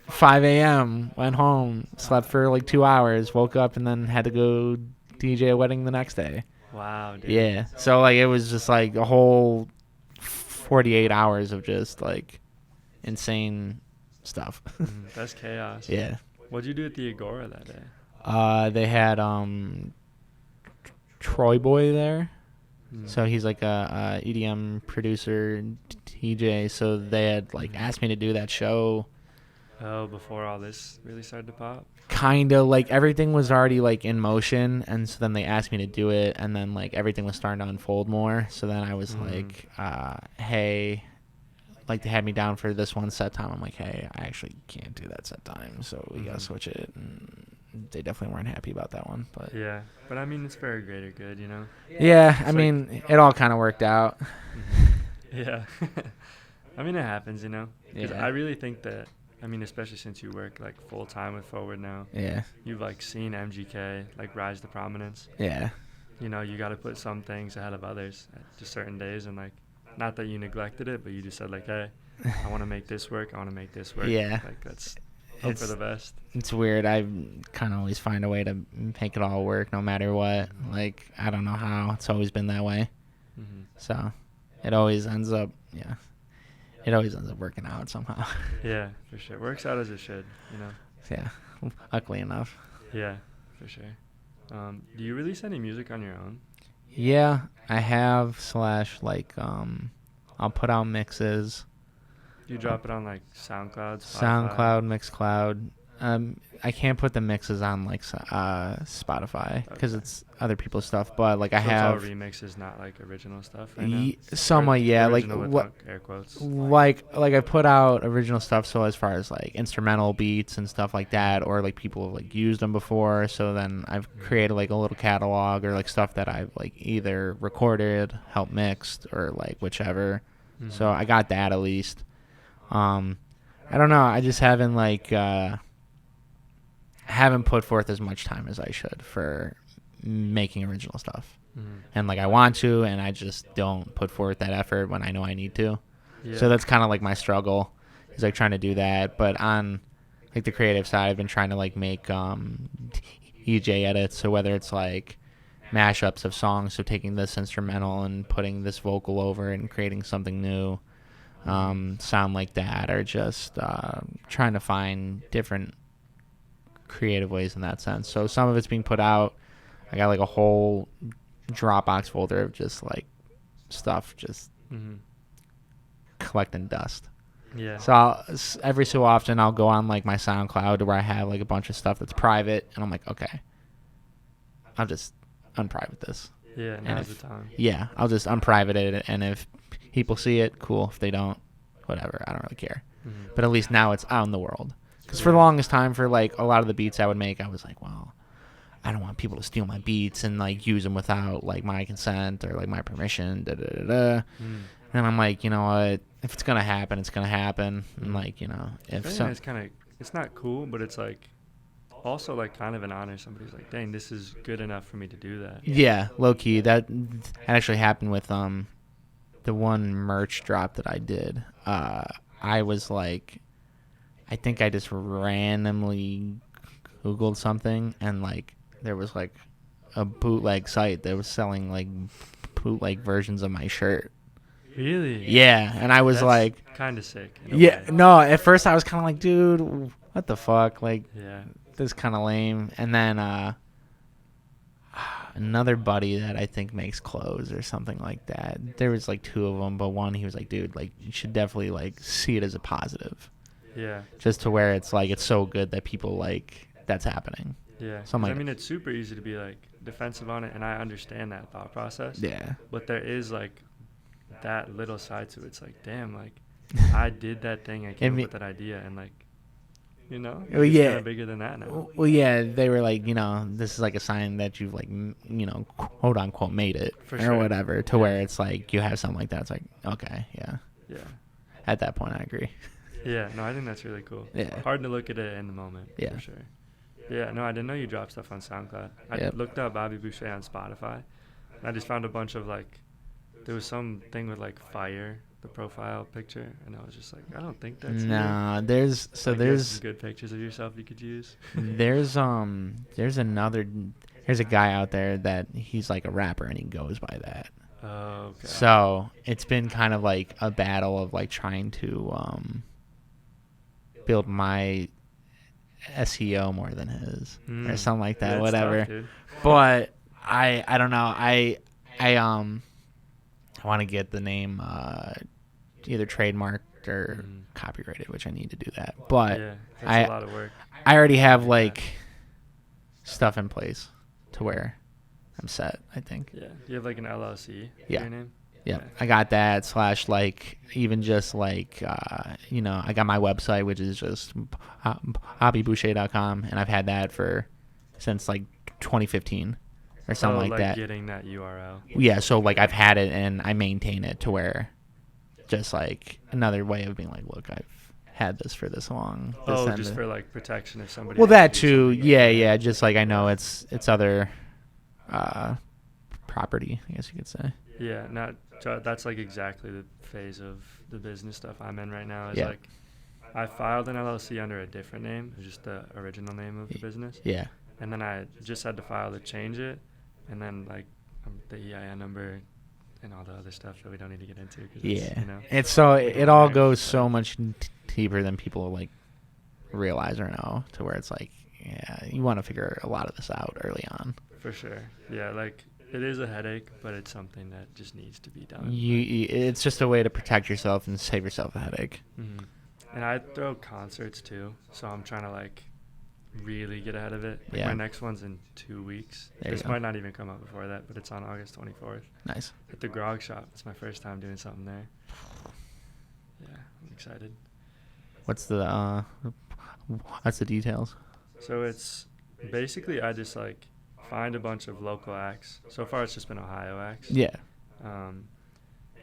Speaker 2: 5 a.m., went home, slept for like 2 hours, woke up, and then had to go DJ a wedding the next day.
Speaker 1: Wow, dude.
Speaker 2: Yeah, so like it was just like a whole 48 hours of just like insane stuff.
Speaker 1: That's chaos.
Speaker 2: Yeah.
Speaker 1: What'd you do at the Agora that day?
Speaker 2: They had Troy Boy there,
Speaker 1: Mm.
Speaker 2: so he's like a EDM producer, DJ. So they had like asked me to do that show.
Speaker 1: Oh, before all this really started to pop?
Speaker 2: Kinda like everything was already like in motion, and so then they asked me to do it, and then like everything was starting to unfold more. So then I was like, hey. Like they had me down for this one set time. I'm like, hey, I actually can't do that set time, so we gotta switch it. And they definitely weren't happy about that one, but
Speaker 1: Yeah. But I mean, it's for a greater good,
Speaker 2: yeah, I
Speaker 1: It's
Speaker 2: mean, it all kind of worked out.
Speaker 1: Yeah. I mean, it happens, 'Cause
Speaker 2: Yeah.
Speaker 1: I really think that, especially since you work like full time with Forward now,
Speaker 2: Yeah,
Speaker 1: you've like seen MGK like rise to prominence.
Speaker 2: yeah,
Speaker 1: You got to put some things ahead of others at just certain days, and like, not that you neglected it, but you just said like, hey, I want to make this work. I want to make this work.
Speaker 2: Yeah.
Speaker 1: Like let's hope for the best.
Speaker 2: It's weird. I kind of always find a way to make it all work, no matter what. Like I don't know how. It's always been that way.
Speaker 1: Mm-hmm.
Speaker 2: So it always ends up, it always ends up working out somehow.
Speaker 1: Yeah, for sure. Works out as it should,
Speaker 2: Yeah, luckily enough.
Speaker 1: Yeah, for sure. Do you release any music on your own?
Speaker 2: Yeah, I have / like I'll put out mixes.
Speaker 1: Do you drop it on like SoundCloud, Spotify?
Speaker 2: SoundCloud, Mixcloud. I can't put the mixes on like Spotify because
Speaker 1: Okay.
Speaker 2: it's other people's stuff. But like I
Speaker 1: So
Speaker 2: have
Speaker 1: it's all remixes, not like original stuff right now?
Speaker 2: somewhat, yeah. Like
Speaker 1: Original with,
Speaker 2: what?
Speaker 1: air quotes.
Speaker 2: Like I put out original stuff. So as far as like instrumental beats and stuff like that, or like people have like used them before. So then I've created like a little catalog or like stuff that I've like either recorded, helped mixed, or like whichever. So I got that at least. I don't know. I just haven't haven't put forth as much time as I should for making original stuff. And I want to, and I just don't put forth that effort when I know I need to.
Speaker 1: Yeah.
Speaker 2: So that's kind of my struggle, is trying to do that. But on the creative side, I've been trying to make DJ edits. So whether it's mashups of songs, so taking this instrumental and putting this vocal over and creating something new, sound like that, or just trying to find different creative ways in that sense. So some of it's being put out. I got a whole Dropbox folder of just stuff just collecting dust.
Speaker 1: Yeah.
Speaker 2: So every so often I'll go on my SoundCloud where I have a bunch of stuff that's private, and I'm okay, I'll just unprivate this.
Speaker 1: Yeah, now's the time.
Speaker 2: Yeah, I'll just unprivate it, and if people see it, cool. If they don't, whatever. I don't really care. But at least now it's out in the world. Because for the longest time, for a lot of the beats I would make, I was well, I don't want people to steal my beats and use them without my consent or my permission. Da da da da. And I'm you know what? If it's gonna happen, it's gonna happen. And if so,
Speaker 1: it's not cool, but it's also kind of an honor. Somebody's dang, this is good enough for me to do that.
Speaker 2: Yeah, low key. That actually happened with the one merch drop that I did. I was I think I just randomly Googled something, and there was a bootleg site that was selling bootleg versions of my shirt.
Speaker 1: Really?
Speaker 2: Yeah, and I was
Speaker 1: That's kind of sick.
Speaker 2: Yeah, no, at first I was kind of dude, what the fuck?
Speaker 1: Yeah.
Speaker 2: This is kind of lame. And then another buddy that I think makes clothes or something like that. There was two of them, but one, he was dude, you should definitely see it as a positive.
Speaker 1: Yeah.
Speaker 2: Just to where it's it's so good that people that's happening.
Speaker 1: Yeah.
Speaker 2: So
Speaker 1: I mean, it's super easy to be defensive on it, and I understand that thought process.
Speaker 2: Yeah.
Speaker 1: But there is that little side to it. It's damn, I did that thing. I came up with that idea, and
Speaker 2: well, yeah,
Speaker 1: kind of bigger than that now.
Speaker 2: Well, yeah, they were this is a sign that you've quote unquote made it or whatever. To where it's you have something like that. It's okay, yeah. Yeah. At that point, I agree.
Speaker 1: Yeah, no, I think that's really cool.
Speaker 2: Yeah.
Speaker 1: Hard to look at it in the moment.
Speaker 2: Yeah.
Speaker 1: For sure. Yeah, no, I didn't know you dropped stuff on SoundCloud. I looked up Bobby Booshay on Spotify, and I just found a bunch of there was some thing with fire, the profile picture, and I was just I don't think that's
Speaker 2: no.
Speaker 1: you.
Speaker 2: There's
Speaker 1: some good pictures of yourself you could use.
Speaker 2: There's a guy out there that he's a rapper and he goes by that.
Speaker 1: Oh, okay.
Speaker 2: So it's been kind of a battle of trying to build my SEO more than his or something like that, whatever.
Speaker 1: Tough,
Speaker 2: but I don't know. I want to get the name either trademarked or copyrighted, which I need to do that. But
Speaker 1: yeah, that's a lot of work.
Speaker 2: I already have stuff in place to where I'm set, I think.
Speaker 1: Yeah. You have an LLC for
Speaker 2: Yeah.
Speaker 1: your name?
Speaker 2: Yep. Yeah. I got that / even just I got my website, which is just hobbybooshay.com, and I've had that since 2015 or something like that.
Speaker 1: Getting that URL.
Speaker 2: Yeah, so I've had it and I maintain it to where just another way of being look, I've had this for this long.
Speaker 1: Just for protection if somebody.
Speaker 2: Well, that too. Yeah. Just I know it's other property, I guess you could say.
Speaker 1: Yeah, that's exactly the phase of the business stuff I'm in right now. Is I filed an LLC under a different name, just the original name of the business.
Speaker 2: Yeah.
Speaker 1: And then I just had to file to change it, and then the EIN number and all the other stuff that we don't need to get into.
Speaker 2: It's so it all goes so much deeper than people realize or know, to where it's you want to figure a lot of this out early on.
Speaker 1: For sure. Yeah, it is a headache, but it's something that just needs to be done.
Speaker 2: It's just a way to protect yourself and save yourself a headache.
Speaker 1: Mm-hmm. And I throw concerts too, so I'm trying to really get ahead of it. My next one's in 2 weeks. This might not even come out before that, but it's on August 24th.
Speaker 2: Nice.
Speaker 1: At the Grog Shop. It's my first time doing something there. Yeah, I'm excited.
Speaker 2: What's the details?
Speaker 1: So it's basically I just find a bunch of local acts. So far it's just been Ohio acts.
Speaker 2: Yeah.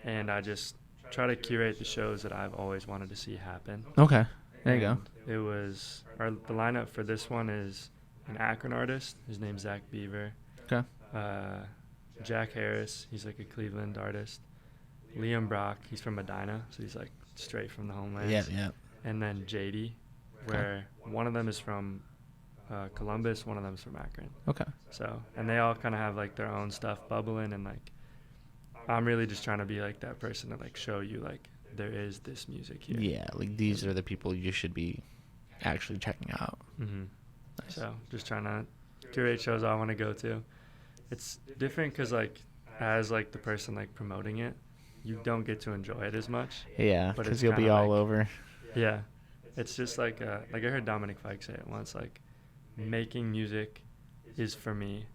Speaker 1: And I just try to curate the shows that I've always wanted to see happen.
Speaker 2: Okay. There you go.
Speaker 1: It was the lineup for this one is an Akron artist. His name's Zach Beaver.
Speaker 2: Okay.
Speaker 1: Jack Harris. He's like a Cleveland artist. Liam Brock. He's from Medina, so he's like straight from the homeland.
Speaker 2: Yeah.
Speaker 1: And then JD, where one of them is from Columbus, one of them is from Akron.
Speaker 2: Okay.
Speaker 1: So, and they all kind of have like their own stuff bubbling, and like I'm really just trying to be like that person to like show you like there is this music here.
Speaker 2: Yeah, like these are the people you should be actually checking out.
Speaker 1: Mm-hmm.
Speaker 2: Nice.
Speaker 1: So just trying to curate shows I want to go to. It's different because like as like the person like promoting it, you don't get to enjoy it as much.
Speaker 2: Yeah,
Speaker 1: but
Speaker 2: because
Speaker 1: it's
Speaker 2: you'll be
Speaker 1: kinda
Speaker 2: all
Speaker 1: like-
Speaker 2: over.
Speaker 1: Yeah, it's just like I heard Dominic Fike say it once, like making music is for me,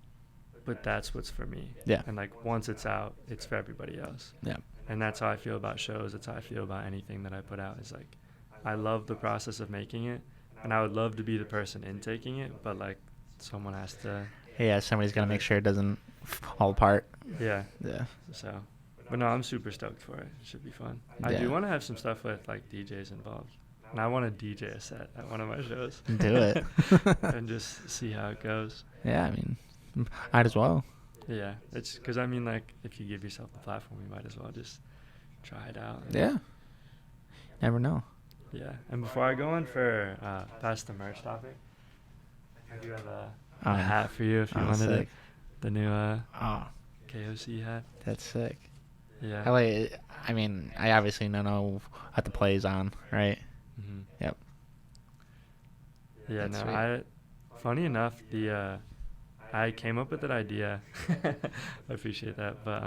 Speaker 1: but that's what's for me.
Speaker 2: Yeah.
Speaker 1: And like once it's out, it's for everybody else.
Speaker 2: Yeah.
Speaker 1: And that's how I feel about shows. That's how I feel about anything that I put out. Is like I love the process of making it, and I would love to be the person intaking it, but like someone has to.
Speaker 2: Yeah, somebody's got to make sure it doesn't fall apart.
Speaker 1: Yeah.
Speaker 2: Yeah.
Speaker 1: So, but no, I'm super stoked for it. It should be fun. I
Speaker 2: Yeah.
Speaker 1: do want to have some stuff with like DJs involved, and I want to DJ a set at one of my shows.
Speaker 2: Do it.
Speaker 1: And just see how it goes.
Speaker 2: Yeah, I mean, might as well.
Speaker 1: Yeah, it's because I mean, like, if you give yourself the platform, you might as well just try it out.
Speaker 2: Yeah. Never know.
Speaker 1: Yeah, and before I go on for past the merch topic, I do have a hat for you if you wanted
Speaker 2: sick.
Speaker 1: it. The new
Speaker 2: Oh,
Speaker 1: KOC hat.
Speaker 2: that's sick.
Speaker 1: Yeah.
Speaker 2: I like it. I mean, I obviously don't know what the play is on, right?
Speaker 1: Mm-hmm.
Speaker 2: Yep.
Speaker 1: Yeah,
Speaker 2: That's
Speaker 1: no, funny enough, I came up with that idea. I appreciate that, but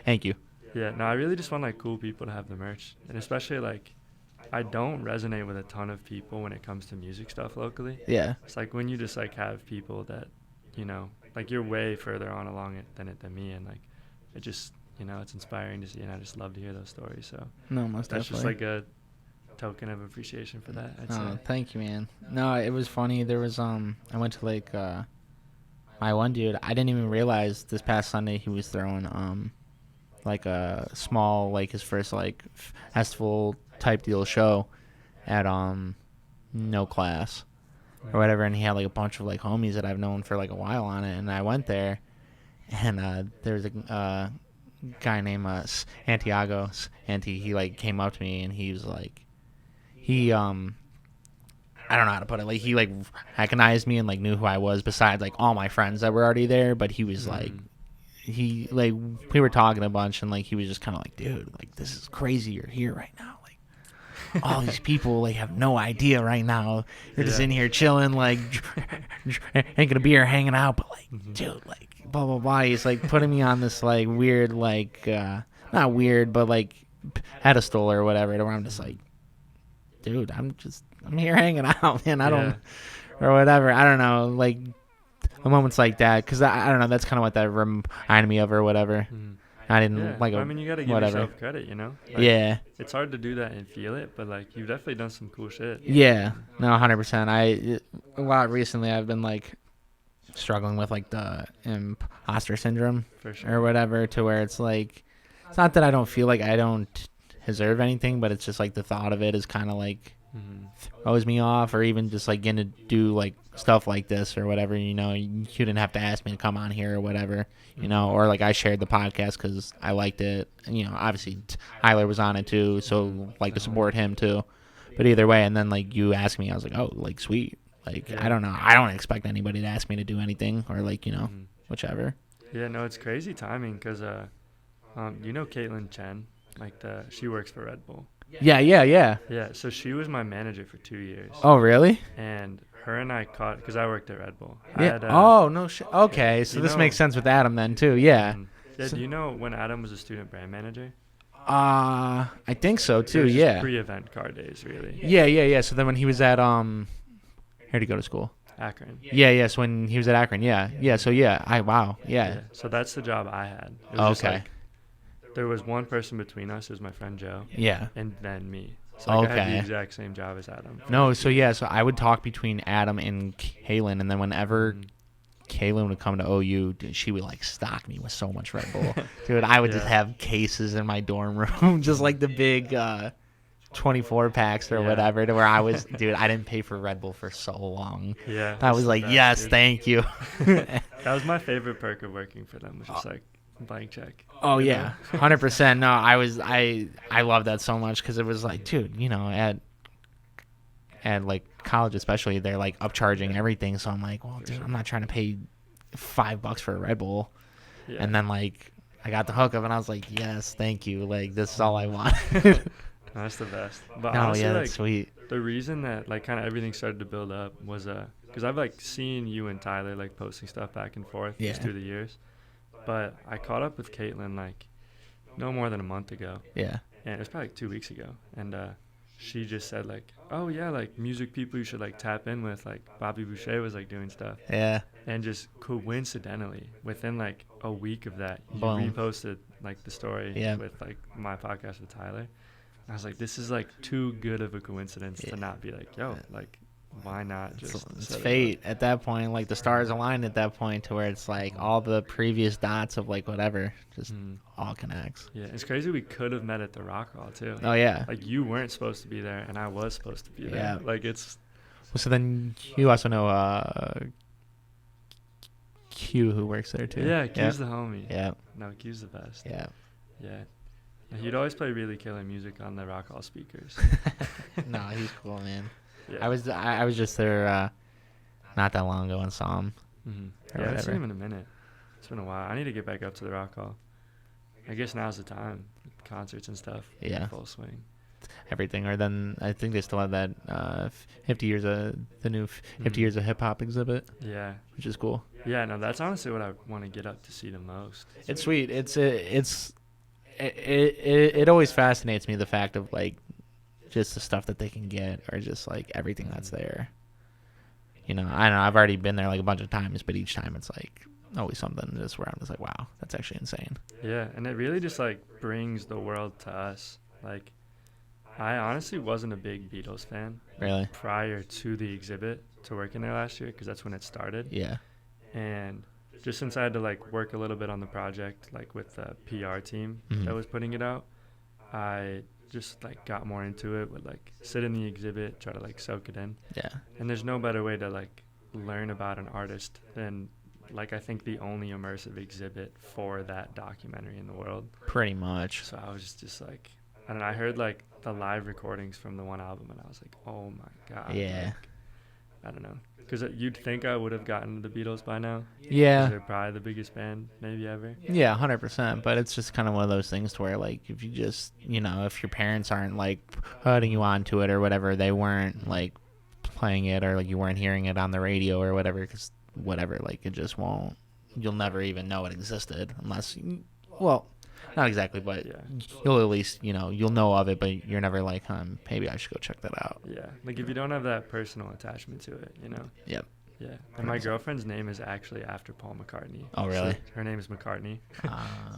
Speaker 2: Thank you.
Speaker 1: yeah, no, I really just want like cool people to have the merch, and especially like I don't resonate with a ton of people when it comes to music stuff locally.
Speaker 2: Yeah.
Speaker 1: It's like when you just like have people that, you know, like you're way further on along it than me, and like it just, you know, it's inspiring to see, and I just love to hear those stories. So
Speaker 2: No, most
Speaker 1: that's
Speaker 2: definitely.
Speaker 1: just like a token of appreciation for that, I'd
Speaker 2: Oh,
Speaker 1: say.
Speaker 2: thank you, man. No, it was funny. There was I went to like my one dude. I didn't even realize this past Sunday he was throwing like a small, like his first like festival type deal show at No Class or whatever, and he had like a bunch of like homies that I've known for like a while on it, and I went there, and there was a guy named Santiago, he like came up to me and he was like, he I don't know how to put it, like he like recognized me and like knew who I was besides like all my friends that were already there, but he was like, he like, we were talking a bunch and like he was just kind of like, dude, like this is crazy, you're here right now, like all these people like have no idea right now, you're just in here chilling, like drinking a beer, hanging out, but like dude, like blah blah blah. He's like putting me on this like weird, like not weird, but like pedestal or whatever, where I'm just like, dude, I'm here hanging out, man. I don't, or whatever. I don't know, like moments like that, because I don't know. That's kind of what that reminded me of, or whatever. I didn't like.
Speaker 1: I mean, you gotta give
Speaker 2: whatever.
Speaker 1: yourself credit, you know. Like,
Speaker 2: Yeah.
Speaker 1: It's hard to do that and feel it, but like you've definitely done some cool shit.
Speaker 2: Yeah. No, 100%. A lot recently, I've been like struggling with like the imposter syndrome
Speaker 1: For sure.
Speaker 2: or whatever, to where it's like, it's not that I don't feel like I don't deserve anything, but it's just like the thought of it is kind of like throws me off, or even just like getting to do like stuff like this or whatever, you know. You didn't have to ask me to come on here or whatever, you know, or like I shared the podcast because I liked it, and you know, obviously Tyler was on it too, so like to support him too. But either way, and then like you asked me, I was like, oh, like sweet, like I don't know, I don't expect anybody to ask me to do anything, or like, you know, whichever.
Speaker 1: Yeah, no, it's crazy timing because you know Caitlin Chen, like she works for Red Bull.
Speaker 2: Yeah.
Speaker 1: Yeah, so she was my manager for 2 years.
Speaker 2: Oh, really?
Speaker 1: And her and I caught, because I worked at Red Bull.
Speaker 2: Yeah. Oh, no shit. Okay, so
Speaker 1: you
Speaker 2: this
Speaker 1: know-
Speaker 2: makes sense with Adam then too. Yeah.
Speaker 1: Yeah,
Speaker 2: So-
Speaker 1: do you know when Adam was a student brand manager?
Speaker 2: I think so
Speaker 1: It
Speaker 2: too.
Speaker 1: was just
Speaker 2: Yeah.
Speaker 1: pre-event car days, really.
Speaker 2: Yeah. So then when he was at where'd he go to school?
Speaker 1: Akron.
Speaker 2: Yeah. So when he was at Akron, yeah. So yeah, wow. Yeah.
Speaker 1: So that's the job I had. It was just
Speaker 2: Okay.
Speaker 1: like, there was one person between us, it was my friend Joe,
Speaker 2: Yeah.
Speaker 1: and then me. So like, I had
Speaker 2: Okay.
Speaker 1: the exact same job as Adam.
Speaker 2: No, so yeah, so I would talk between Adam and Kaylin, and then whenever Kaylin would come to OU, dude, she would like stock me with so much Red Bull. Dude, I would just have cases in my dorm room, just like the big 24 packs or whatever, to where I was, dude, I didn't pay for Red Bull for so long.
Speaker 1: Yeah.
Speaker 2: I was like,
Speaker 1: best,
Speaker 2: yes,
Speaker 1: dude.
Speaker 2: thank you.
Speaker 1: That was my favorite perk of working for them, was just like blank check.
Speaker 2: Oh
Speaker 1: you
Speaker 2: yeah,
Speaker 1: know?
Speaker 2: 100%. No, I love that so much, because it was like, dude, you know, at like college especially, they're like upcharging everything. So I'm like, well, dude, I'm not trying to pay $5 for a Red Bull.
Speaker 1: Yeah.
Speaker 2: And then like I got the hookup, and I was like, yes, thank you. Like, this is all I want.
Speaker 1: That's the best. But
Speaker 2: No,
Speaker 1: honestly,
Speaker 2: yeah,
Speaker 1: like
Speaker 2: that's sweet.
Speaker 1: the reason that like kind of everything started to build up was because I've like seen you and Tyler like posting stuff back and forth just through the years. But I caught up with Caitlin like no more than a month ago.
Speaker 2: Yeah.
Speaker 1: And it was probably like 2 weeks ago. And she just said like, oh yeah, like music people you should like tap in with, like Bobby Booshay was like doing stuff.
Speaker 2: Yeah.
Speaker 1: And just coincidentally, within like a week of that, you
Speaker 2: Boom.
Speaker 1: reposted like the story with like my podcast with Tyler. I was like, this is like too good of a coincidence to not be like, yo, like, why not just
Speaker 2: It's
Speaker 1: set it
Speaker 2: fate at that point. Like, the stars align at that point, to where it's like all the previous dots of like whatever just all connects.
Speaker 1: Yeah, it's crazy. We could have met at the Rock Hall too.
Speaker 2: Oh yeah.
Speaker 1: Like, you weren't supposed to be there, and I was supposed to be there.
Speaker 2: Yeah.
Speaker 1: Like, it's.
Speaker 2: Well, so then you also know Q, who works there too.
Speaker 1: Yeah, Q's the homie.
Speaker 2: Yeah.
Speaker 1: No, Q's the best.
Speaker 2: Yeah.
Speaker 1: Yeah. He'd always play really killer music on the Rock Hall speakers.
Speaker 2: No, he's cool, man.
Speaker 1: Yeah.
Speaker 2: I was just there not that long ago and saw him.
Speaker 1: Mm-hmm. Yeah, I've seen him in a minute. It's been a while. I need to get back up to the Rock Hall. I guess now's the time. Concerts and stuff.
Speaker 2: Yeah.
Speaker 1: Full swing.
Speaker 2: Everything. Or then I think they still have that 50 years of the new 50 years of hip hop exhibit.
Speaker 1: Yeah.
Speaker 2: Which is cool.
Speaker 1: Yeah, no, that's honestly what I want to get up to see the most.
Speaker 2: It's sweet. It always fascinates me, the fact of like just the stuff that they can get, or just like everything that's there. You know, I know I've already been there like a bunch of times, but each time it's like always something just where I'm just like, wow, that's actually insane.
Speaker 1: Yeah, and it really just like brings the world to us. Like, I honestly wasn't a big Beatles fan.
Speaker 2: Really?
Speaker 1: Prior to the exhibit, to working there last year, because that's when it started.
Speaker 2: Yeah.
Speaker 1: And just since I had to like work a little bit on the project, like with the PR team that was putting it out, I just like got more into it, would like sit in the exhibit, try to like soak it in.
Speaker 2: Yeah.
Speaker 1: And there's no better way to like learn about an artist than like I think the only immersive exhibit for that documentary in the world.
Speaker 2: Pretty much.
Speaker 1: So I was just like, I don't know, I heard like the live recordings from the one album, and I was like, oh my god.
Speaker 2: Yeah.
Speaker 1: Like, I don't know. Because you'd think I would have gotten to the Beatles by now.
Speaker 2: Yeah.
Speaker 1: They're probably the biggest band maybe ever.
Speaker 2: Yeah, 100%. But it's just kind of one of those things to where, like, if you just, you know, if your parents aren't, like, putting you onto it or whatever, they weren't, like, playing it, or, like, you weren't hearing it on the radio or whatever, because whatever, like, it just won't, you'll never even know it existed unless, well, not exactly, but you'll at least, you know, you'll know of it, but you're never like, maybe I should go check that out.
Speaker 1: Yeah. Like, if you don't have that personal attachment to it, you know?
Speaker 2: Yep.
Speaker 1: Yeah. And my girlfriend's name is actually after Paul McCartney.
Speaker 2: Oh, really?
Speaker 1: So her name is McCartney.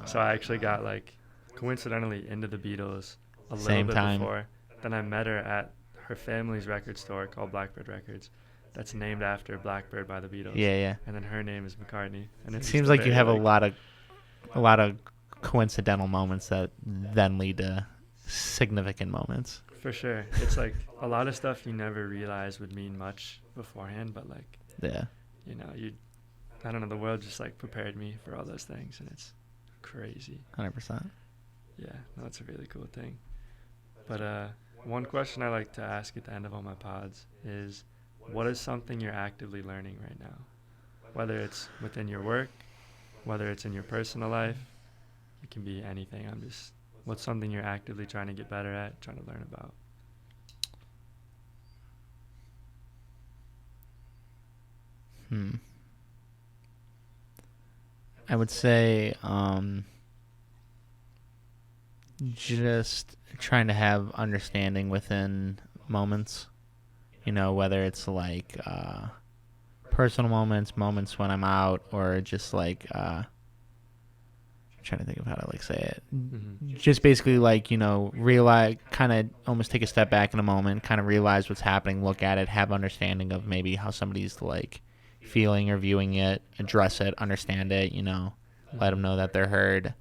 Speaker 1: So I actually got, like, coincidentally into the Beatles a little bit before. Then I met her at her family's record store called Blackbird Records. That's named after Blackbird by the Beatles.
Speaker 2: Yeah, yeah.
Speaker 1: And then her name is McCartney. And
Speaker 2: it seems like you have a lot of coincidental moments that then lead to significant moments.
Speaker 1: For sure. It's like a lot of stuff you never realize would mean much beforehand, but like,
Speaker 2: yeah,
Speaker 1: you know, I don't know, the world just like prepared me for all those things, and it's crazy.
Speaker 2: 100%.
Speaker 1: Yeah, no, it's a really cool thing. But one question I like to ask at the end of all my pods is, what is something you're actively learning right now? Whether it's within your work, whether it's in your personal life, it can be anything. What's something you're actively trying to get better at, trying to learn about?
Speaker 2: I would say just trying to have understanding within moments, you know, whether it's like personal moments when I'm out, or just like I'm trying to think of how to like say it. Just basically like, you know, realize, kind of almost take a step back in a moment, kind of realize what's happening, look at it, have understanding of maybe how somebody's like feeling or viewing it, address it, understand it, let them know that they're heard,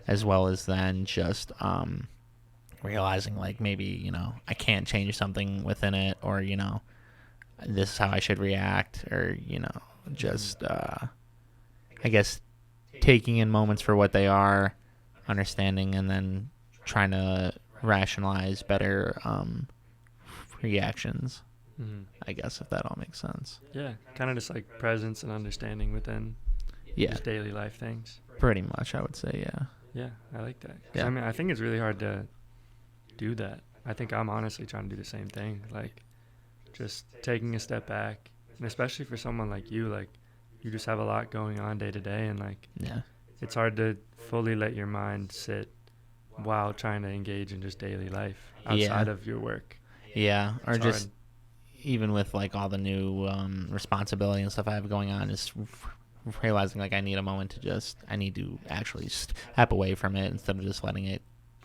Speaker 2: as well as then just realizing like maybe, I can't change something within it, or, this is how I should react, or, just, I guess, taking in moments for what they are, understanding, and then trying to rationalize better reactions. I guess, if that all makes sense.
Speaker 1: Yeah, kind of just like presence and understanding within just daily life things.
Speaker 2: Pretty much, I would say, yeah.
Speaker 1: Yeah, I like that.
Speaker 2: Yeah.
Speaker 1: I mean, I think it's really hard to do that. I think I'm honestly trying to do the same thing, like just taking a step back, and especially for someone like you just have a lot going on day to day, and like it's hard to fully let your mind sit while trying to engage in just daily life outside of your work.
Speaker 2: Yeah, or
Speaker 1: it's
Speaker 2: just
Speaker 1: hard.
Speaker 2: Even with like all the new responsibility and stuff I have going on, is realizing like I need a moment to I need to actually step away from it instead of just letting it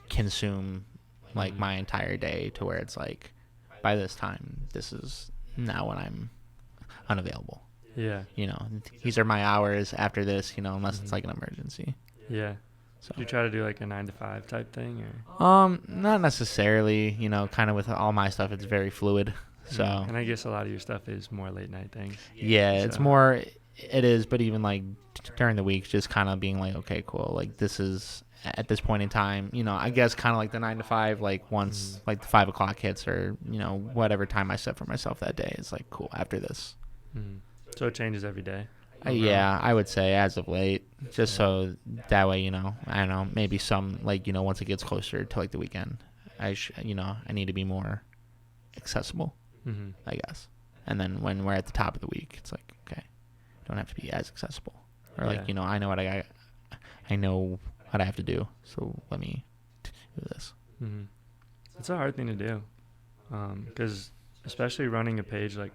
Speaker 2: consume like my entire day, to where it's like by this time, this is now when I'm unavailable.
Speaker 1: Yeah.
Speaker 2: These are my hours after this, unless it's like an emergency.
Speaker 1: Yeah.
Speaker 2: So
Speaker 1: do you try to do like a 9 to 5 type thing, or?
Speaker 2: Not necessarily, kind of with all my stuff, it's very fluid. So,
Speaker 1: and I guess a lot of your stuff is more late night things.
Speaker 2: Yeah, it's more, it is, but even like during the week, just kind of being like, okay, cool, like this is at this point in time, I guess kind of like the 9 to 5, like once like the 5 o'clock hits, or whatever time I set for myself that day, it's like cool after this.
Speaker 1: So it changes every day.
Speaker 2: Yeah, I would say as of late, just so that way, I don't know, maybe some like, once it gets closer to like the weekend, I need to be more accessible. I guess. And then when we're at the top of the week, it's like, okay, don't have to be as accessible. Or like, I know what I know what I have to do, so let me do this.
Speaker 1: It's a hard thing to do, because especially running a page like